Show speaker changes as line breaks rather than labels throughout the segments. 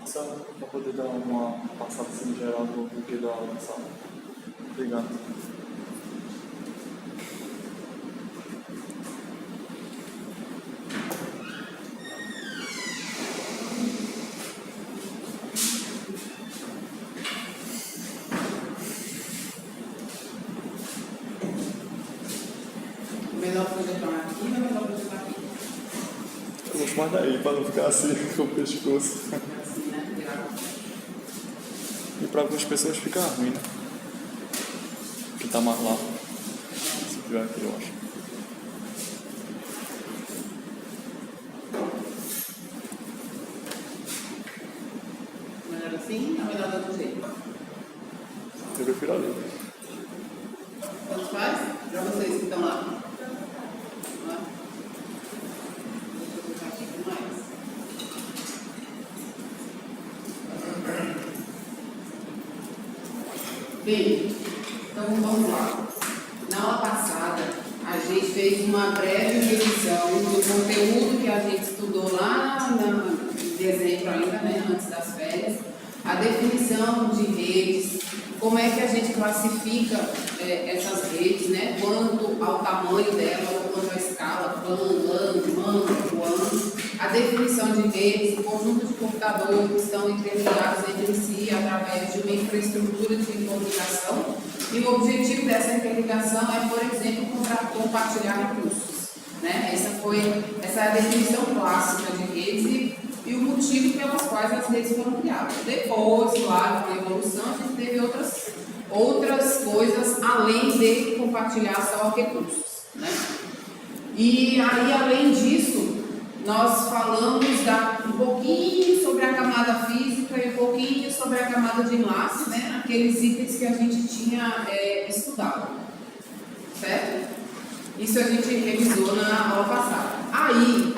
Só para poder dar uma passada assim, geral do que da aula na sala. Obrigado.
Melhor projetar aqui ou melhor projetar aqui?
Eu vou chamar daí para não ficar assim com o pescoço.
Assim, né?
E para algumas pessoas fica ruim, né? Que tá mais lá. Se tiver aqui, eu acho.
Melhor assim ou melhor do outro jeito?
Eu prefiro ali.
Tanto faz? Para vocês que estão lá. Lá. Deixa eu colocar aqui com mais. Bem, então vamos lá. Na aula passada, a gente fez uma breve revisão do conteúdo que a gente estudou lá em dezembro ainda, né, antes das férias. A definição de redes, como é que a gente classifica essas redes, né, quanto ao tamanho dela, ou quanto à escala, plano, LAN, MAN, WAN. A definição de redes, o conjunto de computadores que estão interligados entre si através de uma infraestrutura de comunicação. E o objetivo dessa interligação é, por exemplo, compartilhar recursos. Né? Essa é a definição clássica de redes e o motivo pelas quais as redes foram criadas. Depois, claro, com a evolução, a gente teve outras coisas além de compartilhar só recursos. Né? E aí, além disso, nós falamos um pouquinho sobre a camada física e um pouquinho sobre a camada de enlace, né? Aqueles itens que a gente tinha estudado, certo? Isso a gente revisou na aula passada. Aí,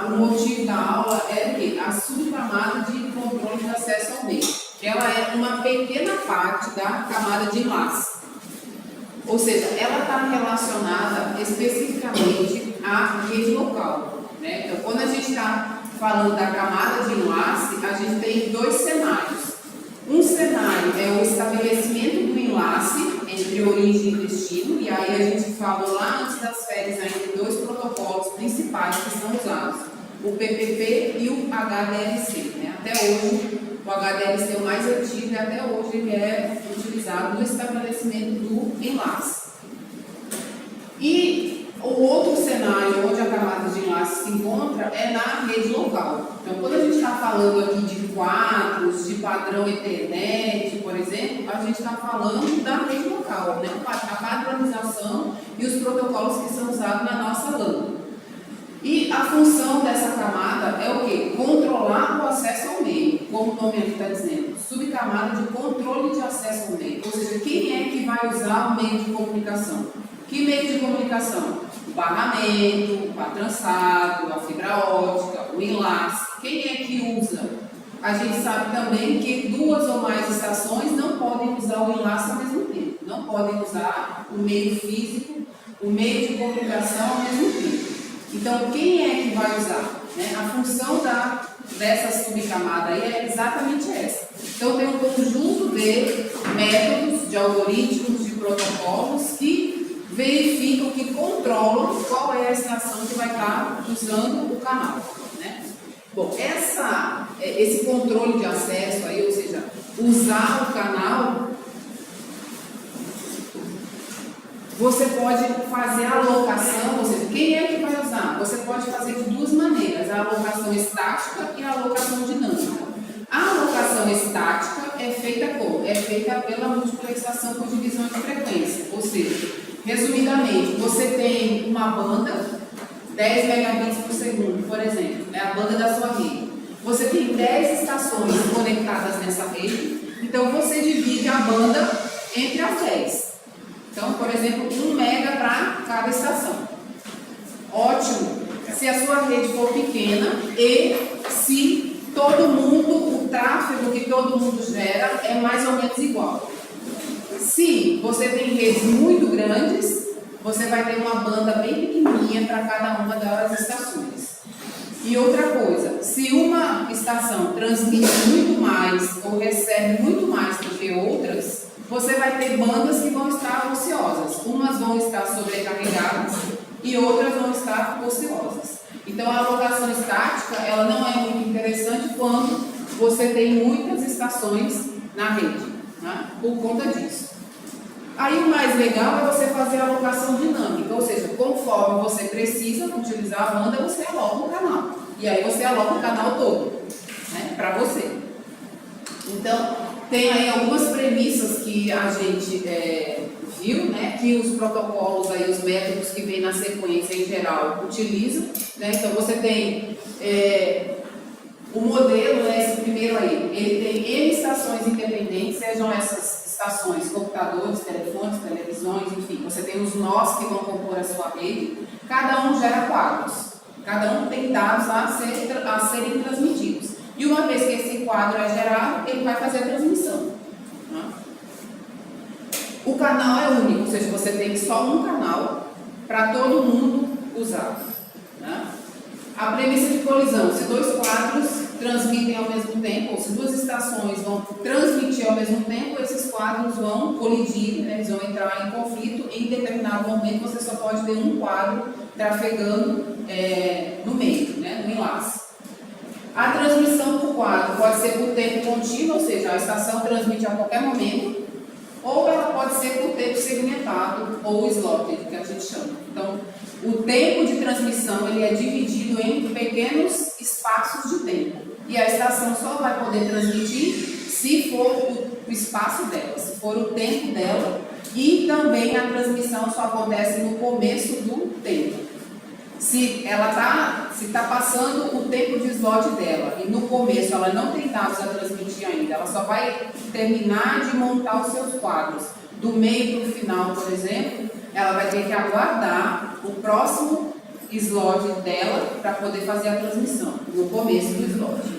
o motivo da aula é o quê? A subcamada de controle de acesso ao meio. Ela é uma pequena parte da camada de enlace. Ou seja, ela está relacionada especificamente à rede local. Né? Então, quando a gente está falando da camada de enlace, a gente tem dois cenários. Um cenário é o estabelecimento do enlace entre origem e destino, e aí a gente falou lá antes das férias ainda dois protocolos principais que são usados, o PPP e o HDLC. Né? Até hoje, o HDLC é o mais antigo e até hoje ele é utilizado no estabelecimento do enlace. E o outro cenário onde a camada de enlace se encontra é na rede local. Então, quando a gente está falando aqui de quadros, de padrão Ethernet, por exemplo, a gente está falando da rede local, né? A padronização e os protocolos que são usados na nossa LAN. E a função dessa camada é o quê? Controlar o acesso ao meio, como o nome está dizendo, subcamada de controle de acesso ao meio. Ou seja, quem é que vai usar o meio de comunicação? Que meio de comunicação? O barramento, o patrançado, a fibra ótica, o enlace. Quem é que usa? A gente sabe também que duas ou mais estações não podem usar o enlace ao mesmo tempo. Não podem usar o meio físico, o meio de comunicação ao mesmo tempo. Então, quem é que vai usar? Né? A função dessa subcamada aí é exatamente essa. Então, tem um conjunto de métodos, de algoritmos, de protocolos que verificam, que controlam qual é a estação que vai estar usando o canal. Né? Bom, esse controle de acesso aí, ou seja, usar o canal, você pode fazer a alocação, ou seja, quem é que vai usar? Você pode fazer de duas maneiras, a alocação estática e a alocação dinâmica. A alocação estática é feita como? É feita pela multiplexação por divisão de frequência, ou seja, resumidamente, você tem uma banda, 10 megabits por segundo, por exemplo, é a banda da sua rede. Você tem 10 estações conectadas nessa rede, então você divide a banda entre as 10. Então, por exemplo, 1 mega para cada estação. Ótimo, se a sua rede for pequena e se todo mundo, o tráfego que todo mundo gera é mais ou menos igual. Se você tem redes muito grandes, você vai ter uma banda bem pequenininha para cada uma das estações. E outra coisa, se uma estação transmite muito mais ou recebe muito mais do que outras, você vai ter bandas que vão estar ociosas. Umas vão estar sobrecarregadas e outras vão estar ociosas. Então a alocação estática, ela não é muito interessante quando você tem muitas estações na rede, né? Por conta disso. Aí o mais legal é você fazer a alocação dinâmica, ou seja, conforme você precisa utilizar a banda, você aloca o canal. E aí você aloca o canal todo, né, para você. Então, tem aí algumas premissas que a gente viu, né, que os protocolos, aí, os métodos que vêm na sequência em geral utilizam. Né? Então, você tem o modelo, né, esse primeiro aí, ele tem N estações independentes, sejam essas estações, computadores, telefones, televisões, enfim, você tem os nós que vão compor a sua rede, cada um gera quadros, cada um tem dados a serem transmitidos. E uma vez que esse quadro é gerado, ele vai fazer a transmissão. Né? O canal é único, ou seja, você tem só um canal para todo mundo usar. Né? A premissa de colisão, se dois quadros transmitem ao mesmo tempo, ou se duas estações vão transmitir ao mesmo tempo, esses quadros vão colidir, né? Eles vão entrar em conflito, e em determinado momento você só pode ter um quadro trafegando no meio, né? No enlace. A transmissão por quadro pode ser por tempo contínuo, ou seja, a estação transmite a qualquer momento, ou ela pode ser por tempo segmentado, ou slotted, que a gente chama. Então, o tempo de transmissão ele é dividido em pequenos espaços de tempo. E a estação só vai poder transmitir se for o espaço dela, se for o tempo dela, e também a transmissão só acontece no começo do tempo. Se ela está passando o tempo de slot dela e no começo ela não tem dados a transmitir ainda, ela só vai terminar de montar os seus quadros do meio para o final, por exemplo, ela vai ter que aguardar o próximo slot dela para poder fazer a transmissão, no começo do slot.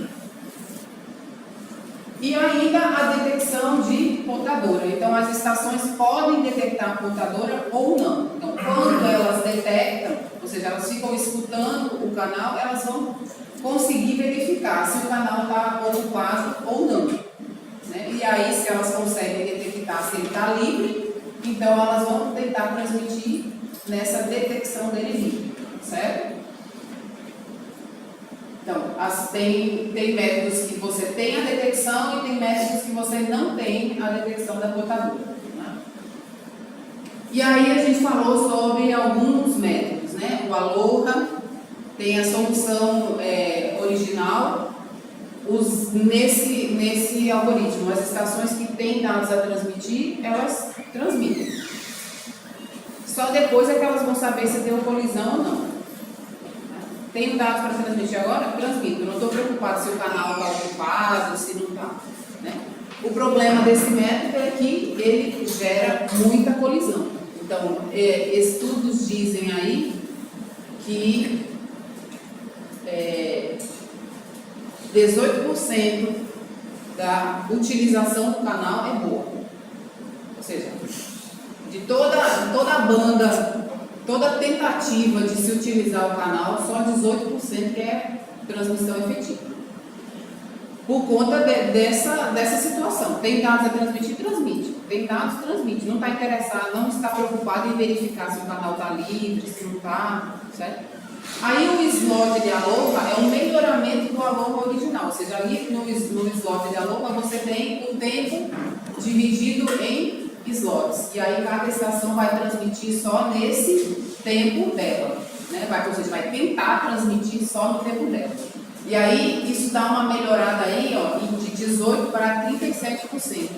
E ainda a detecção de portadora. Então, as estações podem detectar a portadora ou não. Então, quando elas detectam, ou seja, elas ficam escutando o canal, elas vão conseguir verificar se o canal está ocupado ou não. Né? E aí, se elas conseguem detectar se ele está livre, então elas vão tentar transmitir nessa detecção dele livre, certo? Então, tem métodos que você tem a detecção e tem métodos que você não tem a detecção da portadora. Né? E aí a gente falou sobre alguns métodos, né? O Aloha tem a solução original. Nesse algoritmo, as estações que têm dados a transmitir, elas transmitem. Só depois é que elas vão saber se deu colisão ou não. Tenho dados para transmitir agora? Transmito. Não estou preocupado se o canal está ocupado, se não está. Né? O problema desse método é que ele gera muita colisão. Então, estudos dizem aí que 18% da utilização do canal é boa. Ou seja, de toda a banda, toda tentativa de se utilizar o canal, só 18% que é transmissão efetiva. Por conta dessa situação. Tem dados a transmitir, transmite. Tem dados, transmite. Não está interessado, não está preocupado em verificar se o canal está livre, se não está, certo? Aí o slot de Aloha é um melhoramento do Aloha original. Ou seja, ali no slot de Aloha você tem o tempo dividido em slots. E aí cada estação vai transmitir só nesse tempo dela. Né? Ou seja, vai tentar transmitir só no tempo dela. E aí isso dá uma melhorada aí, ó, de 18% para 37%,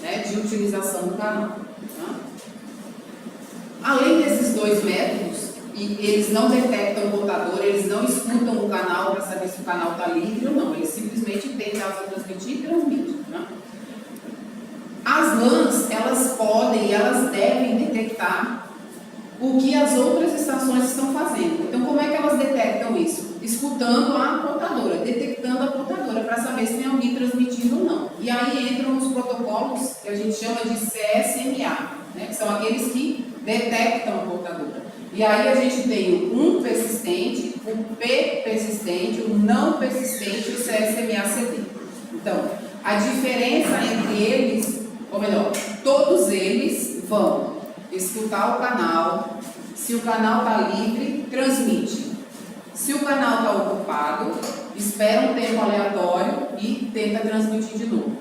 né, de utilização do canal. Tá? Além desses dois métodos, e eles não detectam o portador, eles não escutam o canal para saber se o canal está livre ou não, eles simplesmente têm dados a transmitir e transmitem. Né? As LANs, elas podem e elas devem detectar o que as outras estações estão fazendo. Então, como é que elas detectam isso? Escutando a portadora, detectando a portadora para saber se tem alguém transmitindo ou não. E aí entram os protocolos que a gente chama de CSMA, né, que são aqueles que detectam a portadora. E aí a gente tem o 1 persistente, o P persistente, o não persistente e o CSMA-CD. Então, a diferença entre eles, ou melhor, todos eles vão escutar o canal. Se o canal está livre, transmite. Se o canal está ocupado, espera um tempo aleatório e tenta transmitir de novo.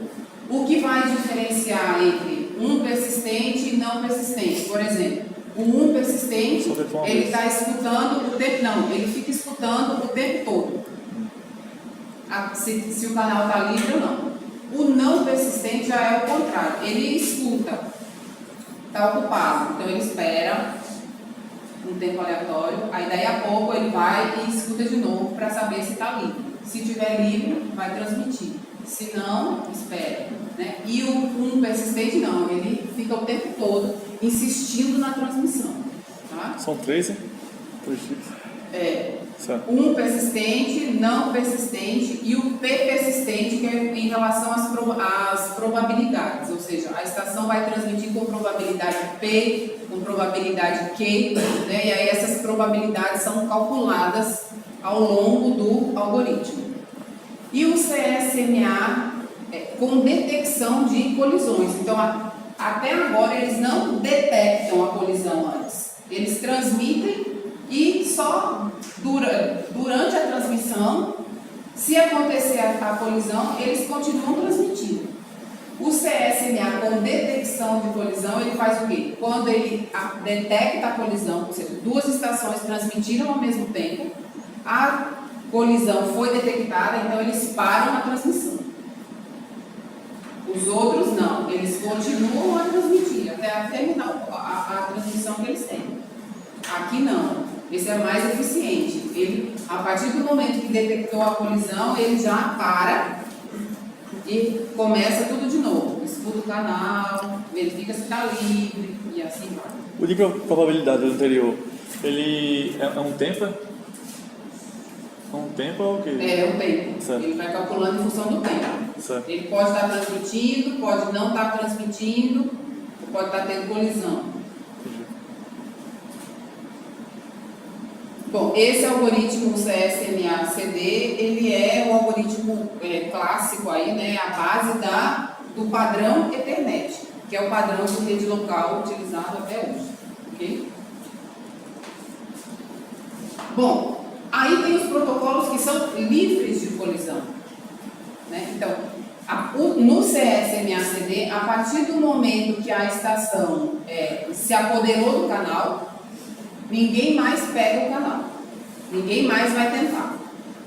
O que vai diferenciar entre um persistente e não persistente? Por exemplo, o 1 persistente, ele está escutando o tempo, não, ele fica escutando o tempo todo. Se o canal está livre ou não. O não persistente já é o contrário, ele escuta, está ocupado, então ele espera um tempo aleatório, aí daí a pouco ele vai e escuta de novo para saber se está livre. Se estiver livre, vai transmitir. Se não, espera. Né? E o 1 persistente não, ele fica o tempo todo insistindo na transmissão. Tá?
São 3, hein? 3 tipos. Certo.
1 persistente, não persistente e o P persistente, que é em relação às probabilidades, ou seja, a estação vai transmitir com probabilidade P, com probabilidade Q, né? E aí essas probabilidades são calculadas ao longo do algoritmo. E o CSMA com detecção de colisões. Então, até agora eles não detectam a colisão antes. Eles transmitem e só durante a transmissão, se acontecer a colisão, eles continuam transmitindo. O CSMA com detecção de colisão, ele faz o quê? Quando ele detecta a colisão, ou seja, duas estações transmitiram ao mesmo tempo, a colisão foi detectada, então eles param a transmissão. Os outros não, eles continuam a transmitir até terminar a transmissão que eles têm. Aqui não, esse é mais eficiente. Ele, a partir do momento que detectou a colisão, ele já para e começa tudo de novo. Escuta o canal, verifica se está livre e assim vai.
O de probabilidade do anterior, ele é um tempo? É um tempo ou o quê?
É um tempo.
Certo.
Ele vai calculando em função do tempo.
Certo.
Ele pode estar transmitindo, pode não estar transmitindo, pode estar tendo colisão. Bom, esse algoritmo CSMA-CD, ele é o algoritmo clássico aí, né, a base do padrão Ethernet, que é o padrão de rede local utilizado até hoje, ok? Bom, aí tem os protocolos que são livres de colisão, né? Então, no CSMA-CD, a partir do momento que a estação se apoderou do canal, ninguém mais pega o canal, ninguém mais vai tentar.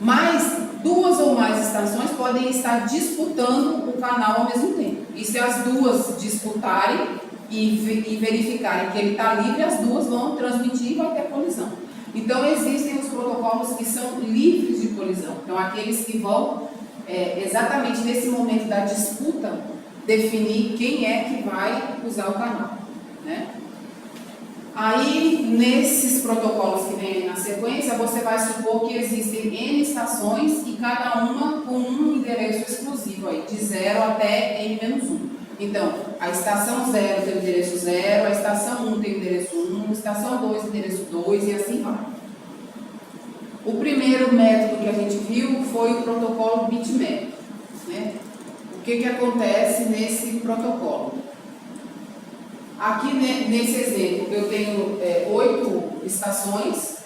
Mas duas ou mais estações podem estar disputando o canal ao mesmo tempo. E se as duas disputarem e verificarem que ele está livre, as duas vão transmitir e vai ter colisão. Então existem os protocolos que são livres de colisão. Então aqueles que vão exatamente nesse momento da disputa definir quem é que vai usar o canal, né? Aí, nesses protocolos que vem na sequência, você vai supor que existem N estações e cada uma com um endereço exclusivo, aí, de 0 até N-1. Então, a estação 0 tem o endereço 0, a estação 1 tem o endereço 1, a estação 2 endereço 2 e assim vai. O primeiro método que a gente viu foi o protocolo bitmap, né? O que acontece nesse protocolo? Aqui nesse exemplo eu tenho 8 estações,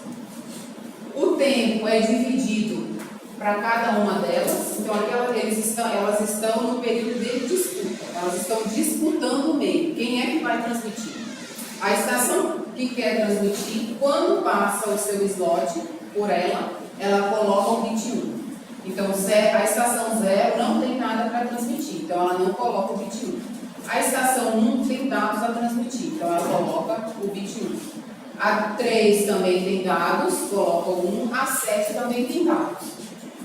o tempo é dividido para cada uma delas, então elas estão no período de disputa, elas estão disputando o meio, quem é que vai transmitir? A estação que quer transmitir, quando passa o seu slot por ela coloca o bit 1. Então a estação 0 não tem nada para transmitir, então ela não coloca o bit 1. A estação 1 tem dados a transmitir, então ela coloca o bit 1. A 3 também tem dados, coloca o 1. A 7 também tem dados.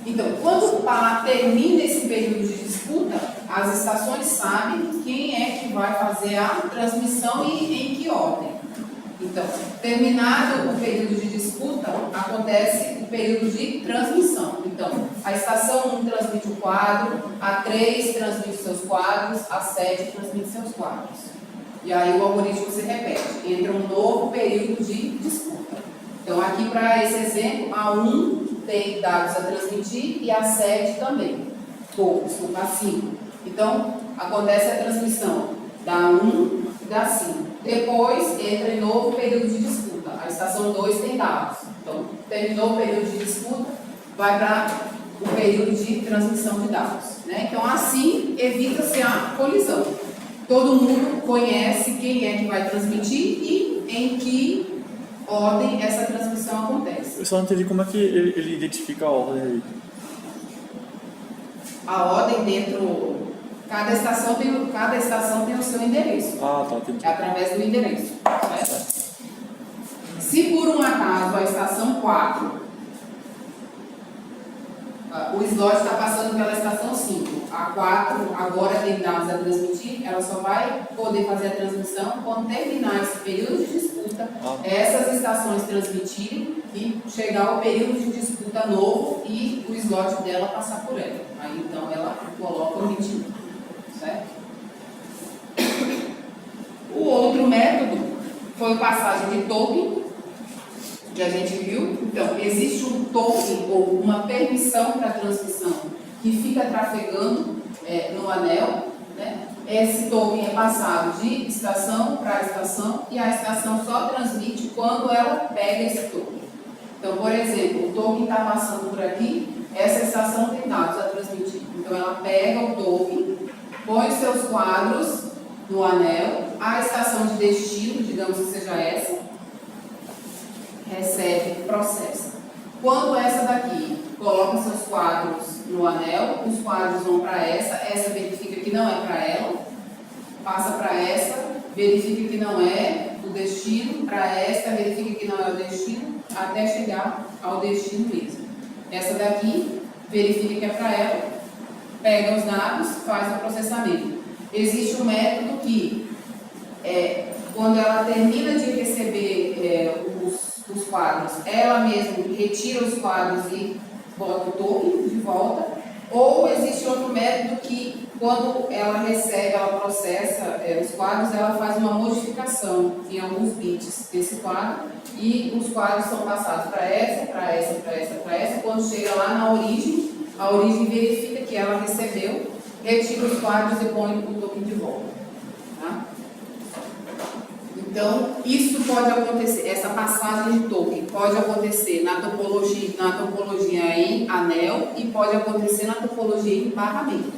Então, quando termina esse período de disputa, as estações sabem quem é que vai fazer a transmissão e em que ordem. Então, terminado o período de disputa, acontece o período de transmissão. Então, a estação 1 transmite o quadro, a 3 transmite seus quadros, a 7 transmite seus quadros. E aí o algoritmo se repete, entra um novo período de disputa. Aqui, para esse exemplo, a 1 tem dados a transmitir e a 7 também. Desculpa, a 5. Então, acontece a transmissão da 1 e da 5. Depois, entra em novo período de disputa. A estação 2 tem dados. Então, terminou o período de disputa, vai para o período de transmissão de dados. Né? Então, assim, evita-se a colisão. Todo mundo conhece quem é que vai transmitir e em que ordem essa transmissão acontece.
Eu só não entendi como é que ele identifica a ordem aí.
A ordem dentro... Cada estação tem o seu endereço.
Ah, tá, entendi.
É através do endereço. Certo? Se por um acaso a estação 4, o slot está passando pela estação 5, a 4 agora tem dados a transmitir, ela só vai poder fazer a transmissão quando terminar esse período de disputa, essas estações transmitirem e chegar ao período de disputa novo e o slot dela passar por ela. Aí então ela coloca o 21. Certo? O outro método foi a passagem de token, que a gente viu. Então, existe um token ou uma permissão para transmissão que fica trafegando no anel. Né? Esse token é passado de estação para estação e a estação só transmite quando ela pega esse token. Então, por exemplo, o token está passando por aqui, essa estação tem dados a transmitir. Então, ela pega o token, põe os seus quadros no anel, a estação de destino, digamos que seja essa, recebe, processa. Quando essa daqui coloca seus quadros no anel, os quadros vão para essa verifica que não é para ela, passa para essa, verifica que não é o destino, para esta, verifica que não é o destino, até chegar ao destino mesmo. Essa daqui verifica que é para ela, pega os dados, faz o processamento. Existe um método que, quando ela termina de receber os quadros, ela mesma retira os quadros e bota o token de volta, ou existe outro método que, quando ela recebe, ela processa os quadros, ela faz uma modificação em alguns bits desse quadro, e os quadros são passados para essa, quando chega lá na origem, a origem verifica que ela recebeu, retira os quadros e põe o token de volta. Tá? Então, isso pode acontecer, essa passagem de token pode acontecer na topologia em anel e pode acontecer na topologia em barramento.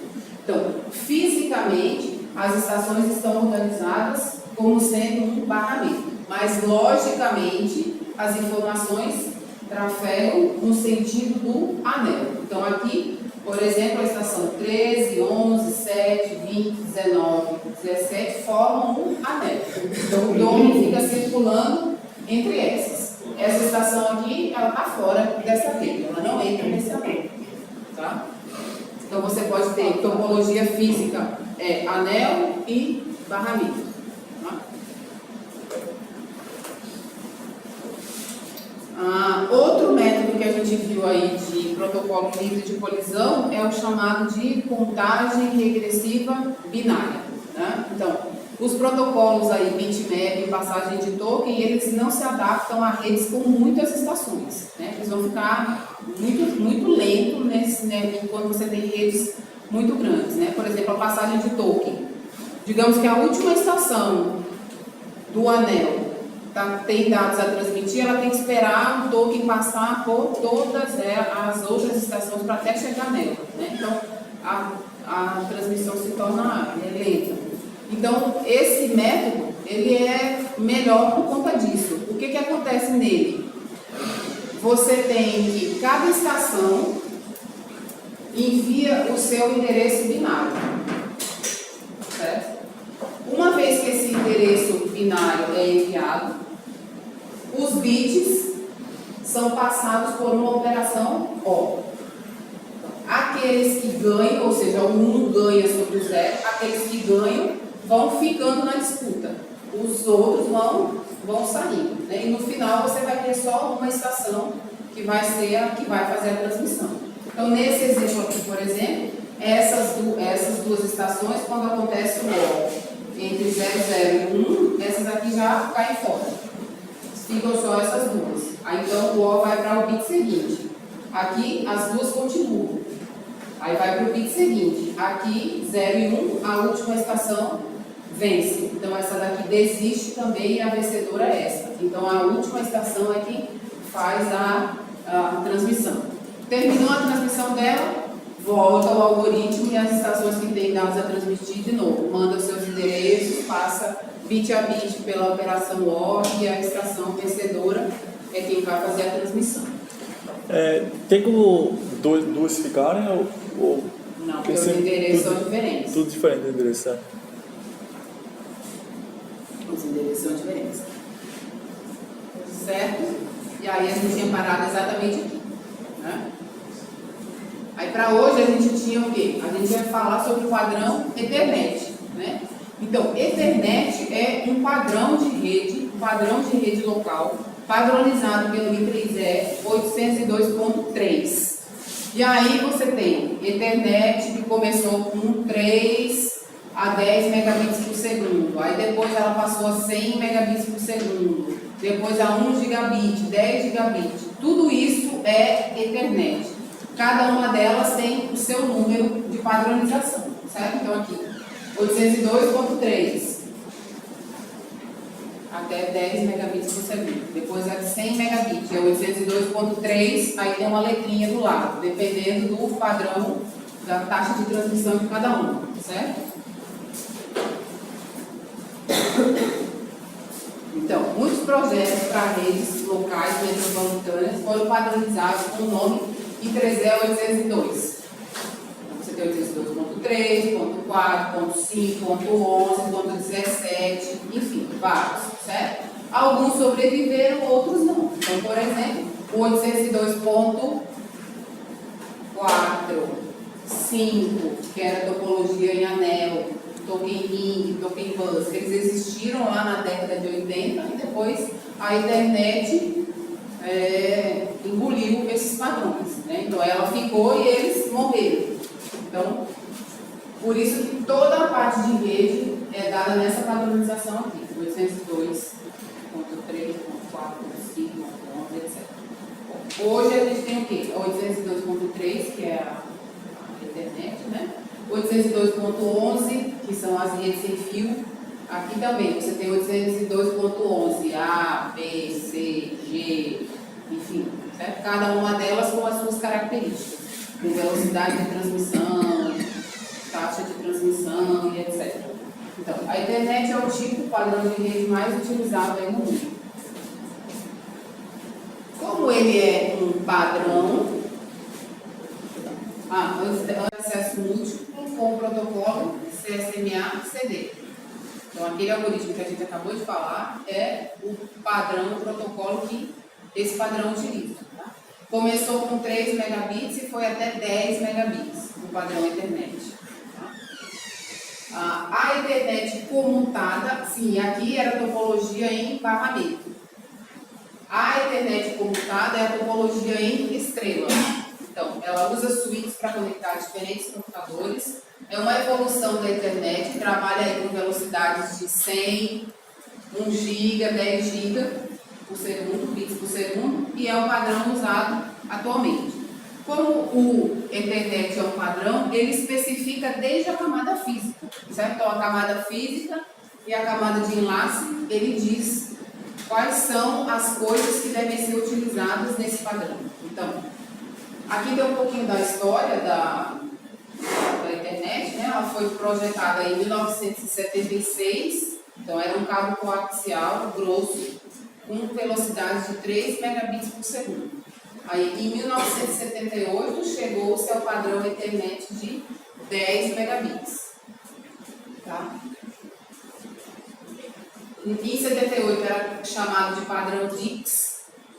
Então, fisicamente, as estações estão organizadas como sendo um barramento, mas logicamente as informações trafegam no sentido do anel. Então, aqui, por exemplo, a estação 13, 11, 7, 20, 19, 17 formam um anel. Então, o domo fica circulando entre essas. Essa estação aqui, ela está fora dessa rede, ela não entra nesse anel. Tá? Então, você pode ter topologia física, anel e barramento. Outro método que a gente viu aí de protocolo livre de colisão é o chamado de contagem regressiva binária. Né? Então, os protocolos aí, bitmap, passagem de token, eles não se adaptam a redes com muitas estações. Né? Eles vão ficar muito lentos quando você tem redes muito grandes. Né? Por exemplo, a passagem de token. Digamos que a última estação do anel tem dados a transmitir, ela tem que esperar o token passar por todas as outras estações para até chegar nela. Né? Então, a transmissão se torna lenta. Então, esse método, ele é melhor por conta disso. O que acontece nele? Você tem que cada estação envia o seu endereço binário. Certo? Uma vez que esse endereço binário é enviado, os bits são passados por uma operação OR. Aqueles que ganham, ou seja, o 1 ganha sobre o 0, aqueles que ganham vão ficando na disputa. Os outros vão saindo. Né? E no final você vai ter só uma estação que vai ser a que vai fazer a transmissão. Então, nesse exemplo aqui, por exemplo, essas duas estações, quando acontece o OR entre 0, 0 e 1, essas aqui já caem fora. ficam só essas duas. Aí então o O vai para o bit seguinte. Aqui as duas continuam. Aí vai para o bit seguinte. Aqui 0 e 1, a última estação vence. Então essa daqui desiste também e a vencedora é essa. Então a última estação é que faz a transmissão. Terminou a transmissão dela, volta ao algoritmo e as estações que têm dados a transmitir de novo. Manda os seus endereços, passa bit a bit pela operação OR e a estação vencedora é quem vai fazer a transmissão.
Tem como duas ficarem ou
não, porque os endereços são diferentes.
Tudo diferente do endereço, é?
Os endereços são diferentes. Certo? E aí a gente tinha parado exatamente aqui. Né? Aí para hoje a gente tinha o quê? A gente ia falar sobre o padrão Ethernet. Né? Então, Ethernet é um padrão de rede local, padronizado pelo I3E 802.3. E aí você tem Ethernet que começou com 3 a 10 megabits por segundo, aí depois ela passou a 100 megabits por segundo, depois a 1 gigabit, 10 gigabit, tudo isso é Ethernet. Cada uma delas tem o seu número de padronização, certo? Então aqui, 802.3 até 10 megabits por segundo. Depois é 100 megabits, é 802.3, aí tem uma letrinha do lado, dependendo do padrão da taxa de transmissão de cada um, certo? Então, muitos projetos para redes locais metropolitanas foram padronizados com o nome I3E 802. Você tem 802.3, .4, .5, .11, .17, enfim, vários, certo? Alguns sobreviveram, outros não. Então, por exemplo, o 802.4, 5, que era topologia em anel, token ring, token bus, eles existiram lá na década de 80 e depois a internet engoliu esses padrões, né? Então ela ficou e eles morreram. Então, por isso que toda a parte de rede é dada nessa padronização aqui, 802.3, .4, 5, .11, etc. Bom, hoje a gente tem o quê? 802.3, que é a internet, né? 802.11, que são as redes sem fio. Aqui também você tem 802.11, A, B, C, G, enfim, certo? Cada uma delas com as suas características, com velocidade de transmissão, taxa de transmissão e etc. Então, a internet é o tipo padrão de rede mais utilizado aí no mundo. Como ele é um padrão, acesso múltiplo com o protocolo CSMA-CD. Então, aquele algoritmo que a gente acabou de falar é o padrão, o protocolo que esse padrão utiliza. Tá? Começou com 3 megabits e foi até 10 megabits, o padrão Ethernet. Tá? A Ethernet comutada, sim, aqui era topologia em barramento. A Ethernet comutada é a topologia em estrela. Então, ela usa switches para conectar diferentes computadores. É uma evolução da internet, trabalha aí com velocidades de 100, 1 GB, 10 GB por segundo, bits por segundo, e é o padrão usado atualmente. Como o Ethernet é um padrão, ele especifica desde a camada física, certo? Então, a camada física e a camada de enlace, ele diz quais são as coisas que devem ser utilizadas nesse padrão. Então, aqui tem um pouquinho da história da internet, né? Ela foi projetada em 1976, então era um cabo coaxial grosso com velocidade de 3 megabits por segundo. Aí em 1978 chegou-se ao padrão Ethernet de 10 megabits. Tá? Em 78 era chamado de padrão DICS,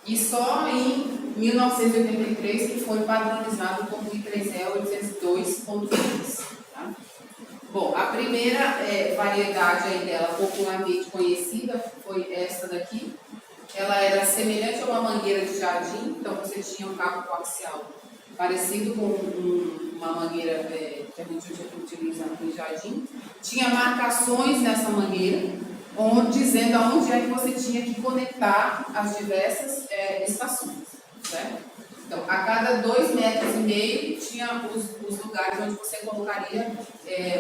e só em 1983 que foi padronizado como I3E 802.3. Tá? Bom, a primeira variedade aí dela popularmente conhecida foi essa daqui. Ela era semelhante a uma mangueira de jardim, então você tinha um cabo coaxial parecido com uma mangueira que a gente utiliza em jardim. Tinha marcações nessa mangueira. dizendo aonde é que você tinha que conectar as diversas estações, certo? Então, a cada 2,5 metros tinha os lugares onde você colocaria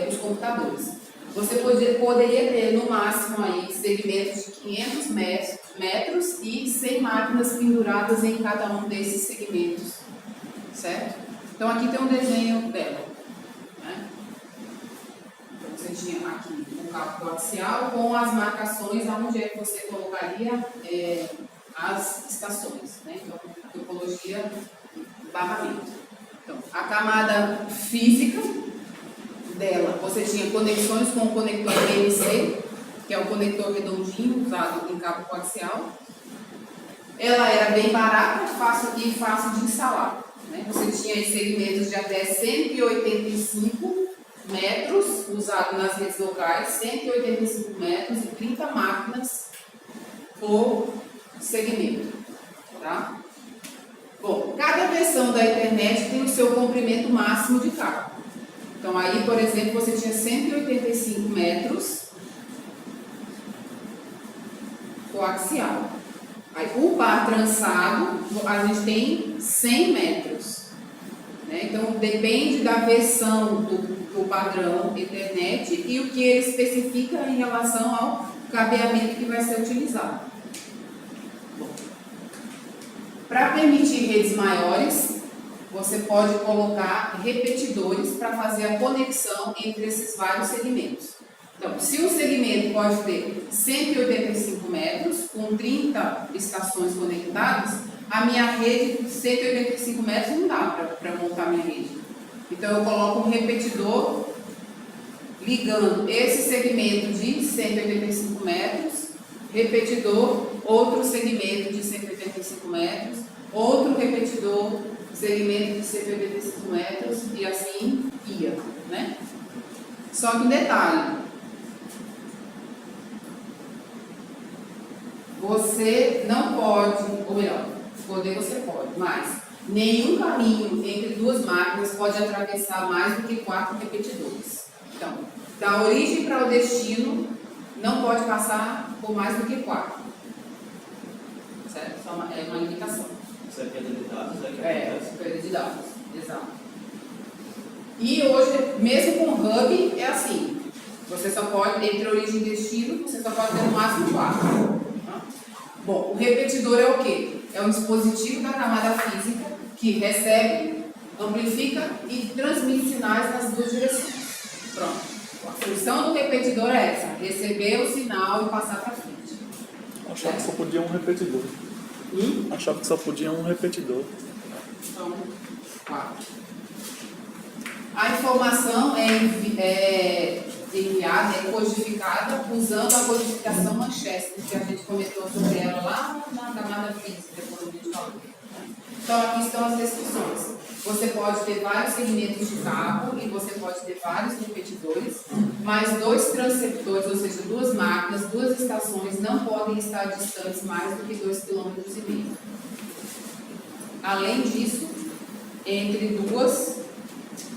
os computadores. Você poderia ter, no máximo, aí, segmentos de 500 metros e 100 máquinas penduradas em cada um desses segmentos, certo? Então, aqui tem um desenho dela, né? Então, você tinha aqui um cabo coaxial com as marcações aonde é que você colocaria as estações, né? Então, a topologia barramento. Então, a camada física dela, você tinha conexões com o conector PNC, que é o conector redondinho usado em cabo coaxial. Ela era bem barata e fácil de instalar, né? Você tinha segmentos de até 185 metros usado nas redes locais, 185 metros e 30 máquinas por segmento, tá? Bom, cada versão da internet tem o seu comprimento máximo de cabo. Então, aí, por exemplo, você tinha 185 metros coaxial. Aí, o par trançado, a gente tem 100 metros. Né? Então, depende da versão do padrão Ethernet e o que ele especifica em relação ao cabeamento que vai ser utilizado. Para permitir redes maiores, você pode colocar repetidores para fazer a conexão entre esses vários segmentos. Então, se um segmento pode ter 185 metros, com 30 estações conectadas, a minha rede de 185 metros não dá para montar minha rede. Então, eu coloco um repetidor ligando esse segmento de 185 metros, repetidor, outro segmento de 185 metros, outro repetidor, segmento de 185 metros e assim ia, né? Só que um detalhe, você não pode, ou melhor, poder você pode, mas nenhum caminho entre duas máquinas pode atravessar mais do que 4 repetidores. Então, da origem para o destino, não pode passar por mais do que 4. Certo? É uma limitação.
Isso é perda de dados?
Perda de dados, exato. E hoje, mesmo com o hub, é assim. Você só pode, entre origem e destino, você só pode ter no máximo 4. Tá? Bom, o repetidor é o quê? É um dispositivo da camada física que recebe, amplifica e transmite sinais nas duas direções. Pronto. A função do repetidor é essa, receber o sinal e passar para frente.
Achava que só podia um repetidor. Achava que só podia um repetidor.
Então, 4. A informação é enviada, é codificada usando a codificação Manchester, que a gente comentou sobre ela lá na camada física, quando a gente falou. Então, aqui estão as descrições. Você pode ter vários segmentos de cabo e você pode ter vários repetidores, mas 2 transceptores, ou seja, 2 máquinas, 2 estações, não podem estar distantes mais do que 2,5 km. Além disso, entre duas,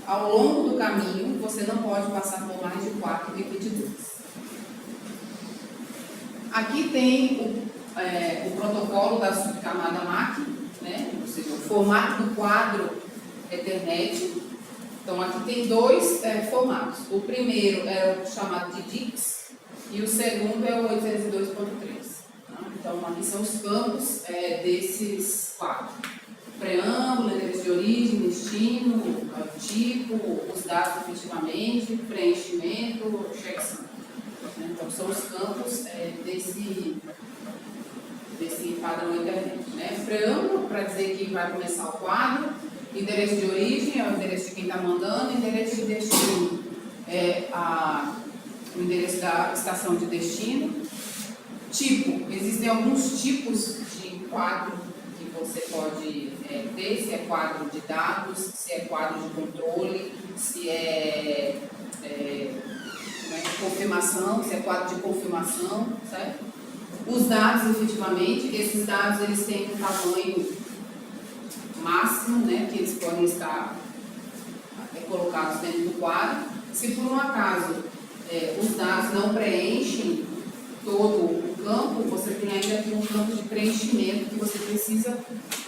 ao longo do caminho, você não pode passar por mais de 4 repetidores. Aqui tem o protocolo da subcamada MAC, né? Ou seja, o formato do quadro Ethernet. Então, aqui tem 2 formatos. O primeiro é o chamado de DICS e o segundo é o 802.3. Tá? Então, aqui são os campos desses quadros. Preâmbulo, endereço de origem, destino, tipo, os dados efetivamente, preenchimento, checksum. Então, são os campos desse padrão Ethernet. Né? Preâmbulo, para dizer que vai começar o quadro. Endereço de origem é o endereço de quem está mandando. Endereço de destino é o endereço da estação de destino. Tipo, existem alguns tipos de quadro que você pode ter, se é quadro de dados, se é quadro de controle, se é confirmação, se é quadro de confirmação, certo? Os dados, efetivamente, esses dados eles têm um tamanho máximo, né, que eles podem estar colocados dentro do quadro. Se por um acaso os dados não preenchem todo o campo, você tem ainda aqui um campo de preenchimento que você precisa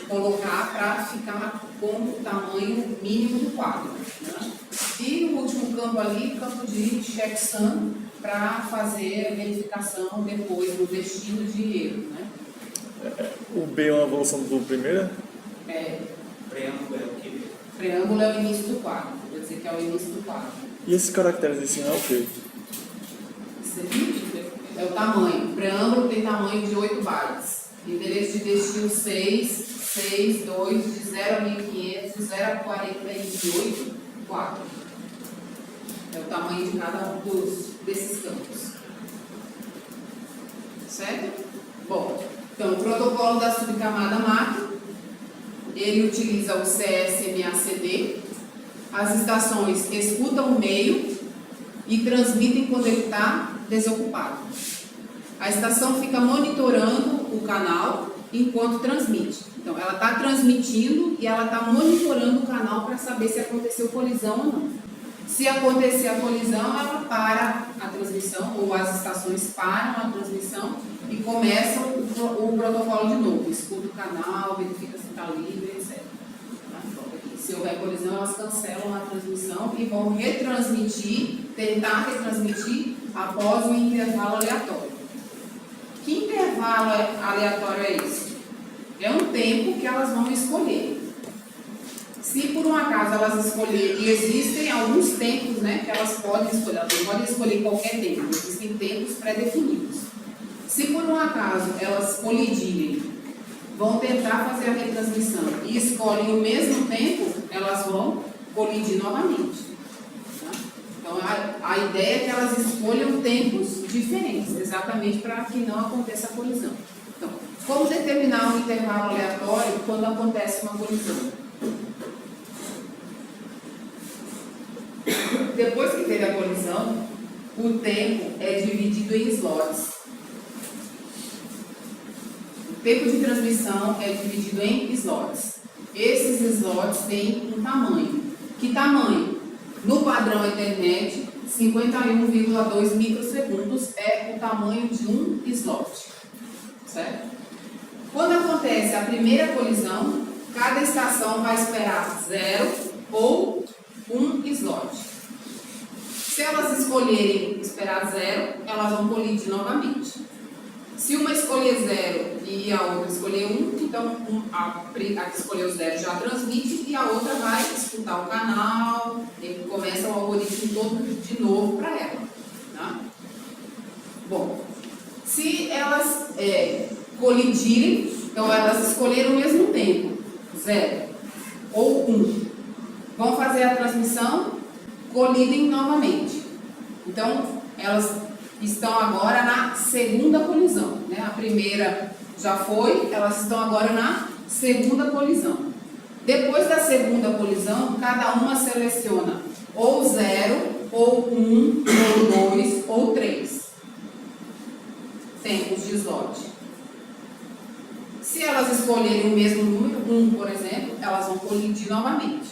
colocar para ficar com o tamanho mínimo do quadro. Né? E o último campo ali, campo de checksum, para fazer a verificação depois do destino de erro. Né?
O B é uma evolução do primeiro?
Preâmbulo é o quê?
Preâmbulo é o início do quadro, vou dizer que é o início do quadro.
E esses caracteres de cima é o quê?
Isso aqui é o tamanho. O preâmbulo tem tamanho de 8 bytes. Endereço de destino 662, de 0 a 1500, de 0 a 48, 4. É o tamanho de cada um desses campos. Certo? Bom, então o protocolo da subcamada MAC, ele utiliza o CS-MACD. As estações escutam o meio e transmitem quando ele está desocupado. A estação fica monitorando o canal enquanto transmite. Então, ela está transmitindo e ela está monitorando o canal para saber se aconteceu colisão ou não. Se acontecer a colisão, ela para a transmissão, ou as estações param a transmissão e começam o protocolo de novo. Escuta o canal, verifica se está livre, etc. Se houver colisão, elas cancelam a transmissão e vão tentar retransmitir após um intervalo aleatório. Que intervalo aleatório é esse? É um tempo que elas vão escolher. Se por um acaso elas escolherem, e existem alguns tempos, né, que elas podem escolher, elas não podem escolher qualquer tempo, existem tempos pré-definidos. Se por um acaso elas colidirem, vão tentar fazer a retransmissão e escolhem o mesmo tempo, elas vão colidir novamente. Tá? Então, a ideia é que elas escolham tempos diferentes, exatamente para que não aconteça a colisão. Então, como determinar um intervalo aleatório quando acontece uma colisão? Depois que teve a colisão, o tempo é dividido em slots. O tempo de transmissão é dividido em slots. Esses slots têm um tamanho. Que tamanho? No padrão Ethernet, 51,2 microsegundos é o tamanho de um slot. Certo? Quando acontece a primeira colisão, cada estação vai esperar 0 ou 1 slot. Se elas escolherem esperar 0, elas vão colidir novamente. Se uma escolher 0 e a outra escolher 1, então a que escolheu 0 já transmite e a outra vai escutar o canal, e começa o algoritmo todo de novo para ela. Tá? Bom, se elas colidirem, então elas escolheram o mesmo tempo, 0 ou 1, vão fazer a transmissão, colidem novamente. Então, elas estão agora na segunda colisão. Né? A primeira já foi, elas estão agora na segunda colisão. Depois da segunda colisão, cada uma seleciona ou 0, ou 1, ou 2, ou 3 tempos de slot. Se elas escolherem o mesmo número, 1, por exemplo, elas vão colidir novamente.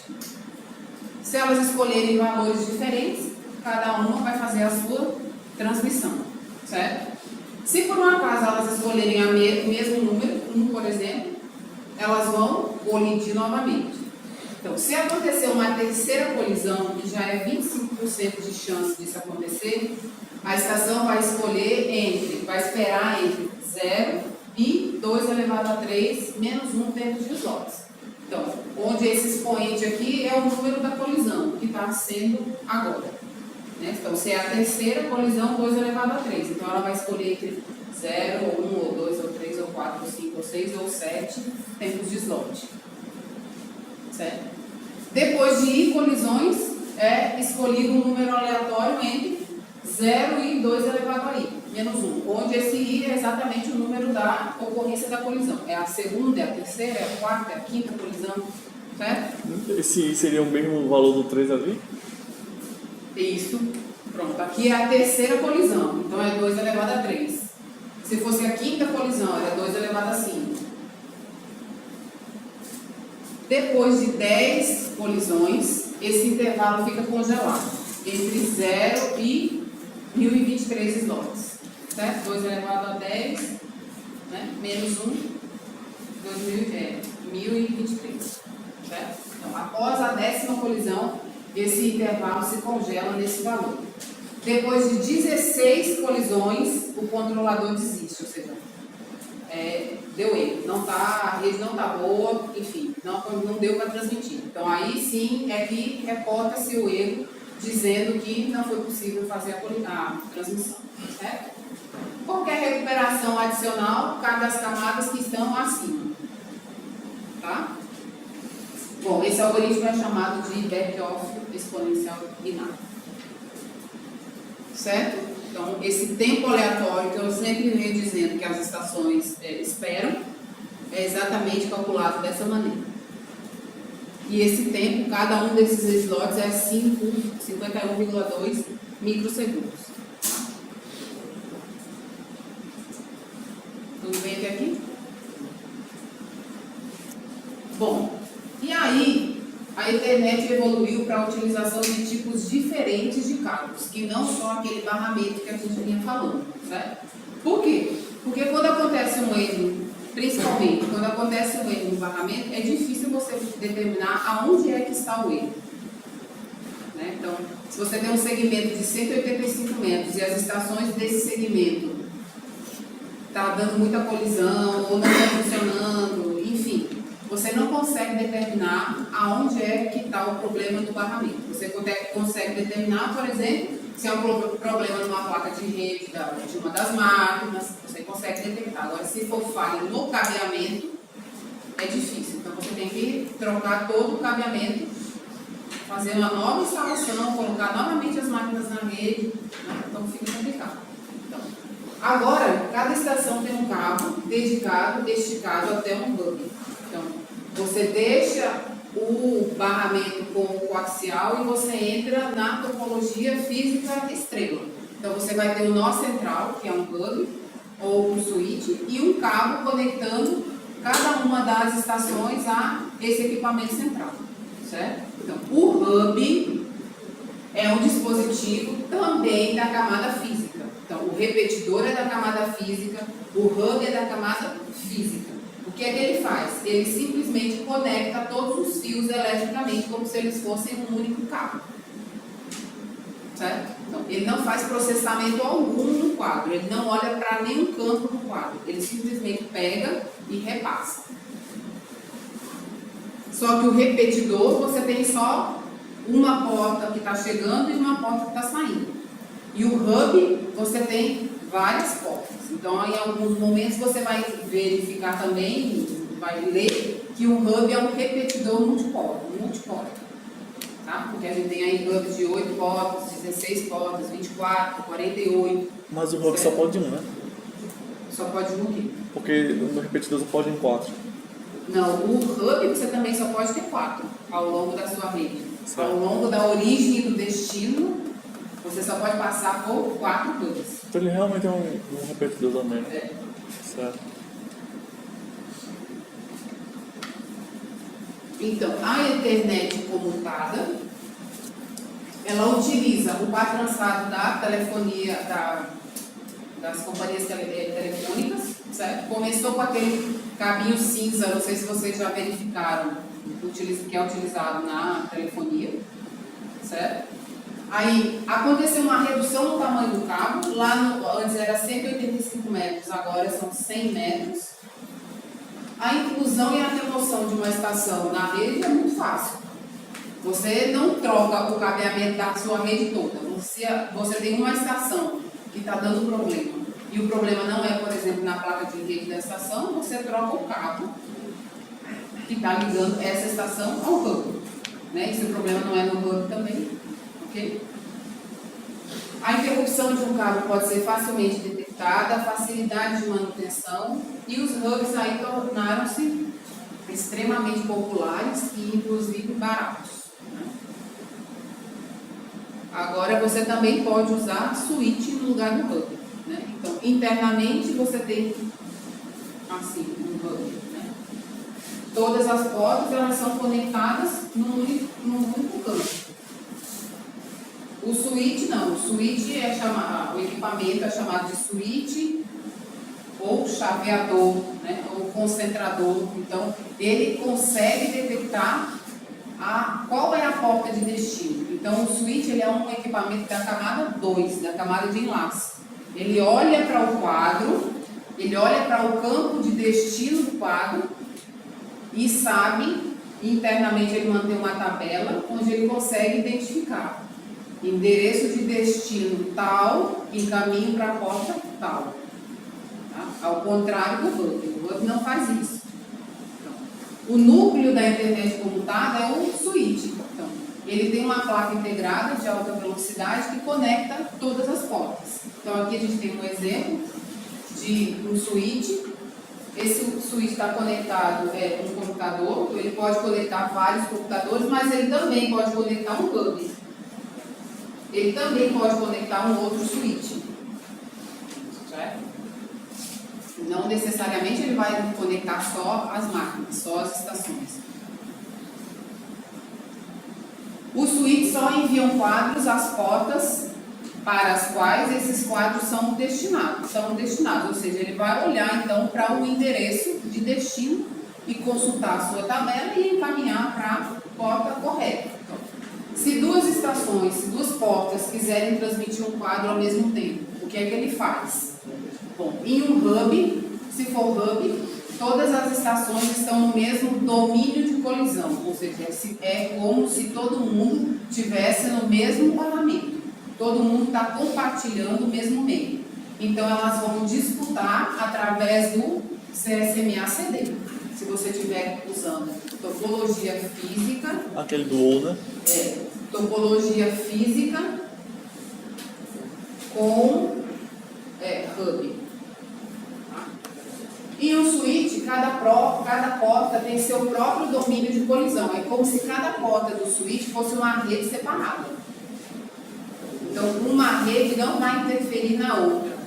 Se elas escolherem valores diferentes, cada uma vai fazer a sua transmissão, certo? Se por um acaso elas escolherem o mesmo número, 1, por exemplo, elas vão colidir novamente. Então, se acontecer uma terceira colisão, e já é 25% de chance disso acontecer, a estação vai esperar entre 0 e 2 elevado a 3 menos 1 tempo de slots. Então, onde esse expoente aqui é o número da colisão, que está sendo agora. Né? Então, se é a terceira colisão, 2 elevado a 3. Então, ela vai escolher entre 0, ou 1, ou 2, ou 3, ou 4, ou 5, ou 6, ou 7 tempos de slot. Certo? Depois de I colisões, é escolhido um número aleatório entre 0 e 2 elevado a I, menos 1. Onde esse I é exatamente o número da ocorrência da colisão. É a segunda, é a terceira, é a quarta, é a quinta colisão. Certo?
Esse I seria o mesmo valor do 3 ali?
Isso. Pronto. Aqui é a terceira colisão. Então é 2 elevado a 3. Se fosse a quinta colisão, era 2 elevado a 5. Depois de 10 colisões, esse intervalo fica congelado entre 0 e 1023 slots. certo? 2 elevado a 10, né? Menos 1, 1023, certo? Então, após a 10ª colisão, esse intervalo se congela nesse valor. Depois de 16 colisões, o controlador desiste, ou seja, deu erro, a rede não está boa, enfim, não deu para transmitir. Então aí sim é que reporta-se o erro, dizendo que não foi possível fazer a transmissão, certo? Qualquer recuperação adicional cabe às camadas que estão acima, tá? Bom, esse algoritmo é chamado de back-off exponencial binário, certo? Então, esse tempo aleatório que eu sempre venho dizendo que as estações esperam, é exatamente calculado dessa maneira. E esse tempo, cada um desses slots é 51,2 microsegundos. Tudo bem até aqui? Bom, e aí a internet evoluiu para a utilização de tipos diferentes de cabos, que não só aquele barramento que a gente vinha falando, certo? Por quê? Porque quando acontece um erro, principalmente quando acontece um erro no barramento, é difícil você determinar aonde é que está o erro, né? Então, se você tem um segmento de 185 metros e as estações desse segmento está dando muita colisão ou não está funcionando, enfim, você não consegue determinar aonde é que está o problema do barramento. Você consegue determinar, por exemplo, se é um problema numa placa de rede de uma das máquinas, você consegue detectar. Agora, se for falha no cabeamento, é difícil. Então, você tem que trocar todo o cabeamento, fazer uma nova instalação, colocar novamente as máquinas na rede, né? Então fica complicado. Então, agora, cada estação tem um cabo dedicado, esticado até um hub. Então, você deixa o barramento com o coaxial e você entra na topologia física estrela. Então, você vai ter o nó central, que é um hub, ou um switch, e um cabo conectando cada uma das estações a esse equipamento central, certo? Então, o hub é um dispositivo também da camada física. Então, o repetidor é da camada física, o hub é da camada física. O que é que ele faz? Ele simplesmente conecta todos os fios eletricamente, como se eles fossem um único cabo. Certo? Então, ele não faz processamento algum no quadro, ele não olha para nenhum campo no quadro, ele simplesmente pega e repassa. Só que o repetidor, você tem só uma porta que está chegando e uma porta que está saindo. E o hub, você tem várias portas. Então, em alguns momentos, você vai verificar também, vai ler, que o hub é um repetidor multiporta. Tá? Porque a gente tem aí hubs de 8 portas, 16 portas, 24, 48.
Mas o hub só pode um, né?
Só pode um o quê?
Porque no repetidor só pode em 4.
Não, o hub você também só pode ter 4 ao longo da sua rede.
Certo.
Ao longo da origem e do destino, você só pode passar por 4 hubs.
Então ele realmente é um repetidor também, né?
É.
Certo.
Então, a internet comutada, ela utiliza o par trançado da telefonia, das companhias telefônicas, certo? Começou com aquele cabinho cinza, não sei se vocês já verificaram, que é utilizado na telefonia, certo? Aí, aconteceu uma redução no tamanho do cabo, antes era 185 metros, agora são 100 metros. A inclusão e a remoção de uma estação na rede é muito fácil. Você não troca o cabeamento da sua rede toda. Você tem uma estação que está dando problema, e o problema não é, por exemplo, na placa de rede da estação, você troca o cabo que está ligando essa estação ao hub. Né? Esse problema não é no hub também. Okay? A interrupção de um cabo pode ser facilmente detectada, a facilidade de manutenção, e os hubs aí tornaram-se extremamente populares e inclusive baratos. Né? Agora você também pode usar switch no lugar do hub. Né? Então, internamente você tem assim, um hub. Né? Todas as portas elas são conectadas num único canto. O switch não, o switch é chamado, o equipamento é chamado de switch ou chaveador, né, ou concentrador. Então, ele consegue detectar qual é a porta de destino. Então, o switch ele é um equipamento da camada 2, da camada de enlace. Ele olha para o quadro, ele olha para o campo de destino do quadro e sabe, internamente ele mantém uma tabela onde ele consegue identificar endereço de destino tal, encaminho para a porta tal. Tá? Ao contrário do hub. O hub não faz isso. Então, o núcleo da internet comutada é o switch. Então, ele tem uma placa integrada de alta velocidade que conecta todas as portas. Então, aqui a gente tem um exemplo de um switch. Esse switch está conectado a um computador. Ele pode conectar vários computadores, mas ele também pode conectar um hub. Ele também pode conectar um outro switch. Certo? Não necessariamente ele vai conectar só as máquinas, só as estações. Os switches só enviam quadros às portas para as quais esses quadros são destinados. Ou seja, ele vai olhar então para o endereço de destino e consultar a sua tabela e encaminhar para a porta correta. Então, se duas estações, se duas portas quiserem transmitir um quadro ao mesmo tempo, o que é que ele faz? Bom, em um hub, se for hub, todas as estações estão no mesmo domínio de colisão, ou seja, é como se todo mundo estivesse no mesmo paramento, todo mundo está compartilhando o mesmo meio. Então elas vão disputar através do CSMA-CD. Se você estiver usando topologia física,
aquele do ou, né?
Topologia física com hub. E o switch, cada porta tem seu próprio domínio de colisão. É como se cada porta do switch fosse uma rede separada. Então, uma rede não vai interferir na outra.